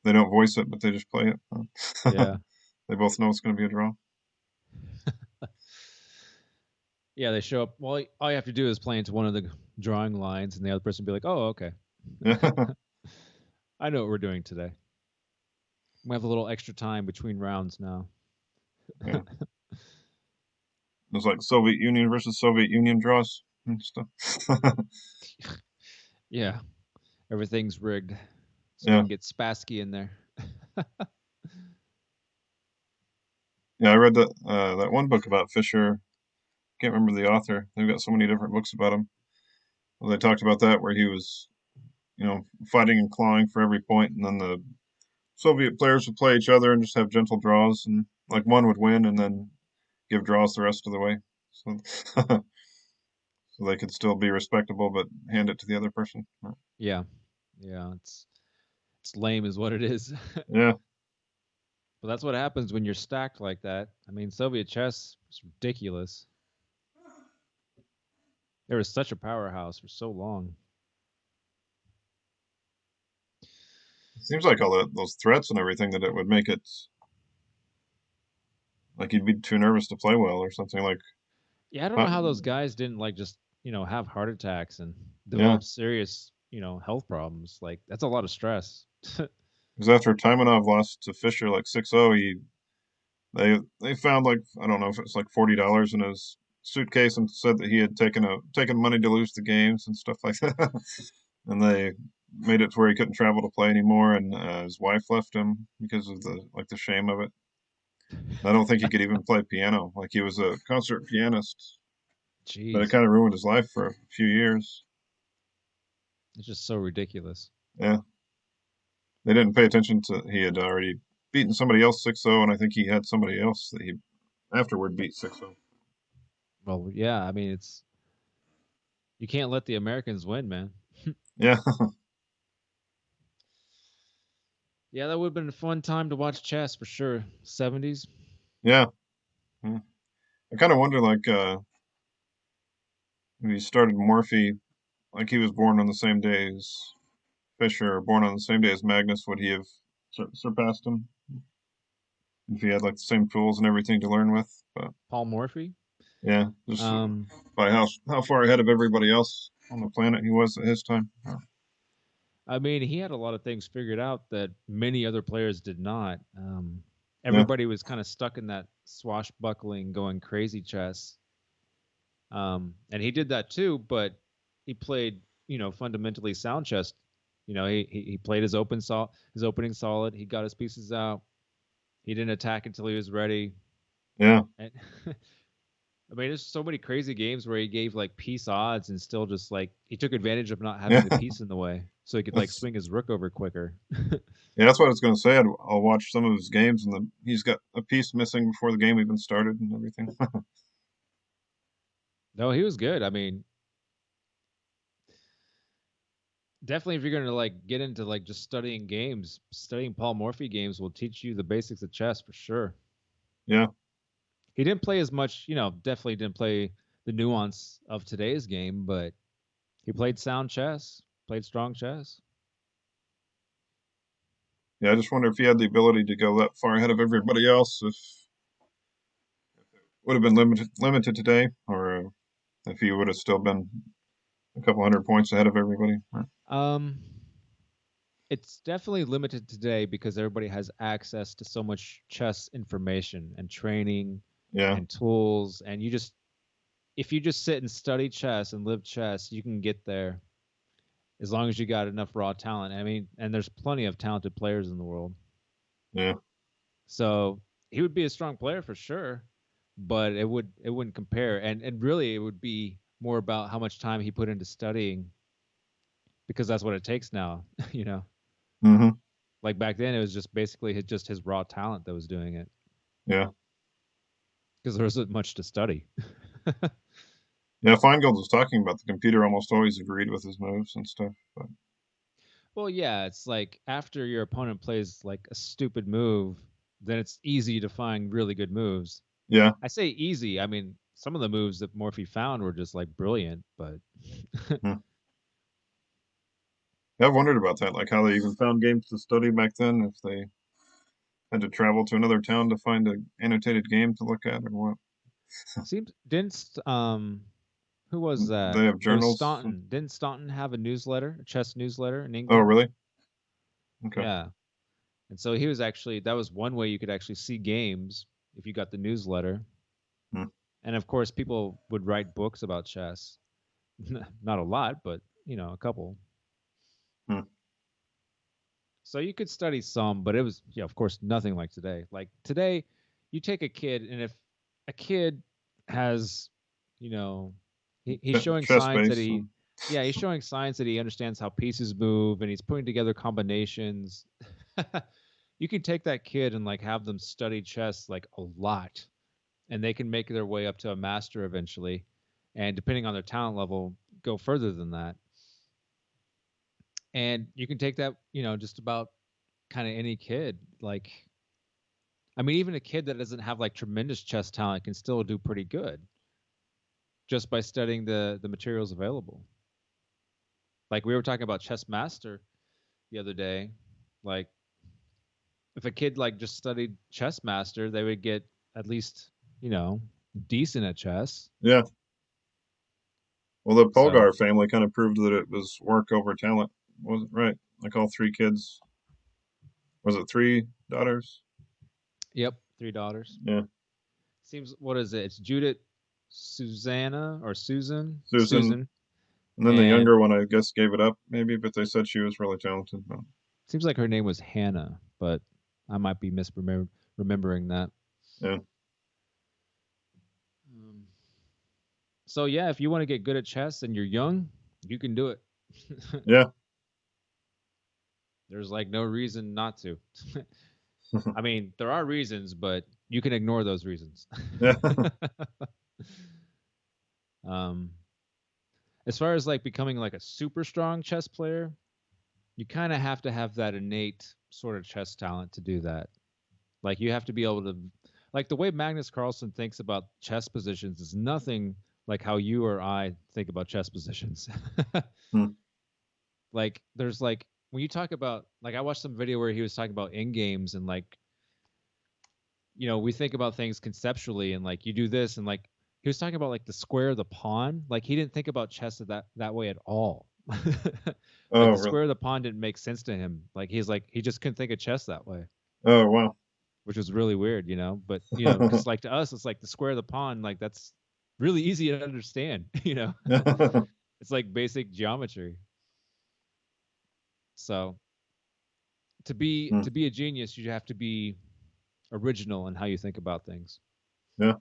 they don't voice it, but they just play it. yeah, They both know it's going to be a draw. yeah, they show up. Well, all you have to do is play into one of the drawing lines, and the other person will be like, "Oh, okay, Yeah. I know what we're doing today. We have a little extra time between rounds now." Yeah. It's like Soviet Union versus Soviet Union draws and stuff. Yeah, everything's rigged, so we Yeah. can get Spassky in there. Yeah, I read that one book about Fischer. Can't remember the author. They've got so many different books about him. Well, they talked about that where he was, fighting and clawing for every point, and then the Soviet players would play each other and just have gentle draws, and like one would win and then give draws the rest of the way. So so they could still be respectable, but hand it to the other person. Yeah, yeah, it's lame, is what it is. Yeah, But that's what happens when you're stacked like that. I mean, Soviet chess was ridiculous. They were such a powerhouse for so long. it seems like all those threats and everything that it would make it like you'd be too nervous to play well or something like. Yeah, I don't know Uh, how those guys didn't like just have heart attacks and yeah, develop serious health problems. Like that's a lot of stress. because after Taimanov lost to Fischer like 6-0, they found like I don't know if it's like $40 in his suitcase and said that he had taken money to lose the games and stuff like that. And they made it to where he couldn't travel to play anymore, and his wife left him because of the shame of it. I don't think he could even play piano. Like he was a concert pianist, but it Jeez, kind of ruined his life for a few years. it's just so ridiculous. Yeah, they didn't pay attention to he had already beaten somebody else 6-0, and I think he had somebody else that he afterward beat 6-0. Well, yeah, I mean it's you can't let the Americans win, man. Yeah, Yeah, that would have been a fun time to watch chess for sure. 70s. yeah. Hmm. I kind of wonder like if he started Morphy like he was born on the same day as Fischer, or born on the same day as Magnus, would he have surpassed him if he had like the same tools and everything to learn with? But Paul Morphy. yeah, just Um, by how far ahead of everybody else on the planet he was at his time. I mean, he had a lot of things figured out that many other players did not. Yeah, Everybody was kind of stuck in that swashbuckling, going crazy chess. And he did that too, but he played, fundamentally sound chess. He played his opening solid. He got his pieces out. He didn't attack until he was ready. yeah, And I mean, there's so many crazy games where he gave like piece odds and still just like he took advantage of not having yeah. the piece in the way, so he could like That's swing his rook over quicker. yeah. That's what I was going to say. I'll watch some of his games, and he's got a piece missing before the game even started and everything. No, he was good. I mean, definitely if you're gonna like get into like just studying games, studying Paul Morphy games will teach you the basics of chess for sure. Yeah. He didn't play as much, definitely didn't play the nuance of today's game, but he played sound chess, played strong chess. Yeah, I just wonder if he had the ability to go that far ahead of everybody else, if would have been limited today, or if he would have still been a couple hundred points ahead of everybody. Um, it's definitely limited today because everybody has access to so much chess information and training Yeah. and tools, and if you just sit and study chess and live chess, you can get there as long as you got enough raw talent. I mean, and there's plenty of talented players in the world. Yeah. So he would be a strong player for sure, but it wouldn't compare. And really, it would be more about how much time he put into studying because that's what it takes now. you know, Hmm. like back then, it was just basically just his raw talent that was doing it Yeah. because there wasn't much to study. Yeah. Feingold was talking about the computer almost always agreed with his moves and stuff. But Well, yeah, it's like after your opponent plays like a stupid move, then it's easy to find really good moves. yeah. I say easy. I mean, some of the moves that Morphy found were just like brilliant, but Hmm. Yeah, I've wondered about that, like how they even found games to study back then, if they had to travel to another town to find an annotated game to look at or what. seems didn't who was They that? have It was journals. Staunton. Didn't Staunton have a newsletter, a chess newsletter in Oh, England? really? Okay. Yeah. And so he was actually that was one way you could actually see games if you got the newsletter. Hmm. And of course, people would write books about chess. Not a lot, but a couple. Hmm. So you could study some, but it was, yeah, of course, nothing like today. Like today, you take a kid, and if a kid has, you know, he's showing Chess signs that base. yeah, he's showing signs that he understands how pieces move, and he's putting together combinations. You can take that kid and like have them study chess like a lot, and they can make their way up to a master eventually. and depending on their talent level, go further than that. And you can take that, just about kind of any kid. Like, I mean, even a kid that doesn't have like tremendous chess talent can still do pretty good just by studying the materials available. Like we were talking about Chess Master the other day. Like if a kid like just studied Chess Master, they would get at least, you know, decent at chess. Yeah. Well, the So, Polgar family kind of proved that it was work over talent, wasn't right? Like all three kids. Was it three daughters? yep, three daughters. Yeah. Seems what is it? It's Judith, Susanna or Susan, Susan. Susan, And then the and younger one, I guess, gave it up maybe, but they said she was really talented. But seems like her name was Hannah, but I might be remembering that. yeah. Um, so yeah, if you want to get good at chess and you're young, you can do it. Yeah. There's like no reason not to. I mean, there are reasons, but you can ignore those reasons. Yeah. um, as far as like becoming like a super strong chess player, you kind of have to have that innate sort of chess talent to do that. Like you have to be able to, like the way Magnus Carlsen thinks about chess positions is nothing like how you or I think about chess positions. Hmm. Like there's like when you talk about like I watched some video where he was talking about end games and like we think about things conceptually and like you do this and like he was talking about like the square of the pawn. Like he didn't think about chess that way at all. Like Oh, the really? square of the pawn didn't make sense to him. Like he's like he just couldn't think of chess that way, Oh, wow. which was really weird. But because like to us, it's like the square of the pawn. Like that's really easy to understand. It's like basic geometry. So Hmm. to be a genius, you have to be original in how you think about things. Yeah.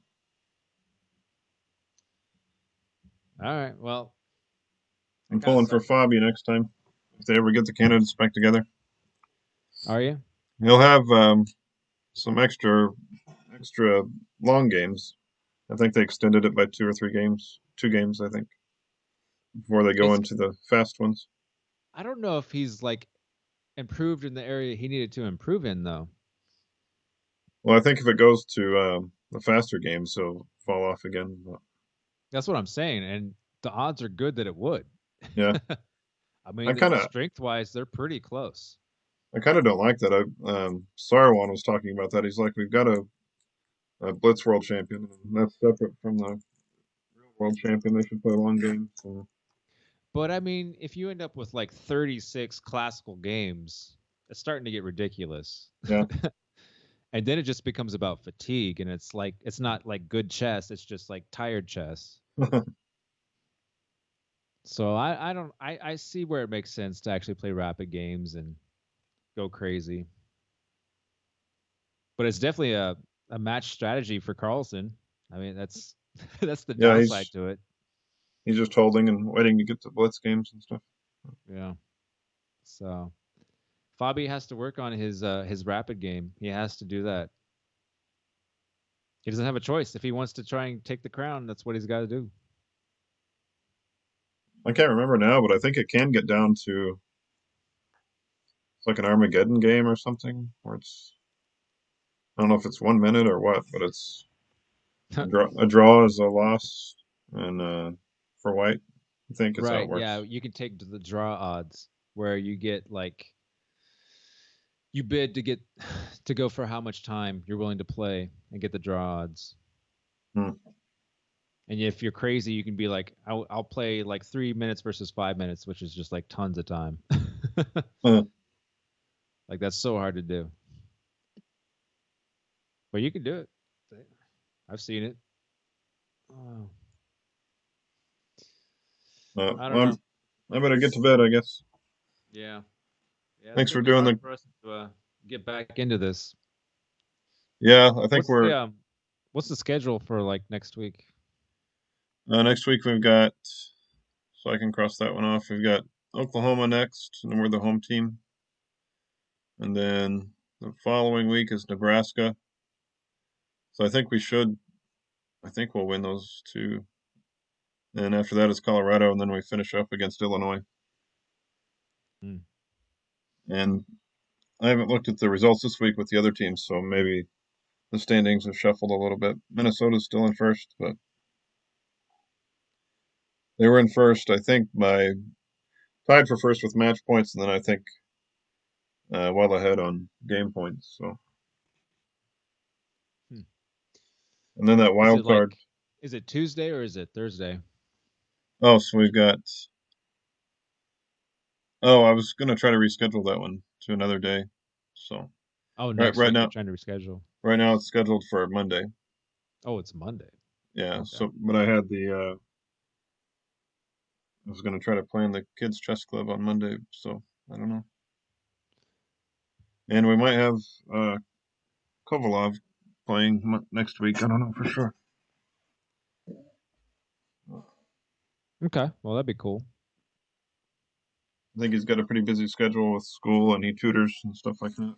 All right. Well, that I'm kind of pulling for sucks. Fabi next time if they ever get the candidates back together. Are you? He'll have some extra long games. I think they extended it by 2 or 3 games, 2 games, I think, before they go It's into the fast ones. I don't know if he's like improved in the area he needed to improve in though. Well, I think if it goes to the faster games, he'll fall off again. But That's what I'm saying, and the odds are good that it would. yeah, I I mean, kind of strength wise, they're pretty close. I kind of don't like that. Sarwan was talking about that. He's like, we've got a Blitz World Champion, and that's separate from the real World Champion. They should play long games. So, But I mean, if you end up with like 36 classical games, it's starting to get ridiculous. yeah, And then it just becomes about fatigue, and it's like it's not like good chess; it's just like tired chess. So I don't I see where it makes sense to actually play rapid games and go crazy. But it's definitely a match strategy for Carlson. I mean, that's that's the yeah, downside to it. he's just holding and waiting to get to Blitz games and stuff. Yeah. So Fabi has to work on his rapid game. He has to do that. He doesn't have a choice. If he wants to try and take the crown, that's what he's got to do. I can't remember now, but I think it can get down to it's like an Armageddon game or something, where it's I don't know if it's 1 minute or what, but it's a draw is a loss, and for white, I think is how it Right. Yeah. works. You can take the draw odds where you get like you bid to get to go for how much time you're willing to play and get the draw odds. Hmm. And if you're crazy, you can be like, I'll play like 3 minutes versus 5 minutes, which is just like tons of time. Huh. Like that's so hard to do, but you can do it. I've seen it. Oh, I don't Well, know. I better get to bed, I guess. Yeah, yeah, it's Thanks gonna for be doing hard the. for us to get back into this. Yeah, I think What's we're what's the schedule for like next week? next week. We've got so I can cross that one off. We've got Oklahoma next, and we're the home team, and then the following week is Nebraska. So I think we should. I think we'll win those two. and after that is Colorado, and then we finish up against Illinois. Mm. And I haven't looked at the results this week with the other teams, so maybe the standings have shuffled a little bit. Minnesota's still in first, but they were in first, I think, by tied for first with match points, and then I think well ahead on game points. So, Hmm. and then that Is wild it card. like, is it Tuesday or is it Thursday? Oh, so we've got. Oh, I was gonna try to reschedule that one to another day. So Oh, right, next right week you're now, trying to reschedule. right now it's scheduled for Monday. Oh, it's Monday. Yeah. Okay. So, but I had the. I was gonna try to plan the kids chess club on Monday. So I don't know. And we might have uh, Kovalov playing next week. I don't know for sure. Okay. Well, that'd be cool. I think he's got a pretty busy schedule with school and he tutors and stuff like that.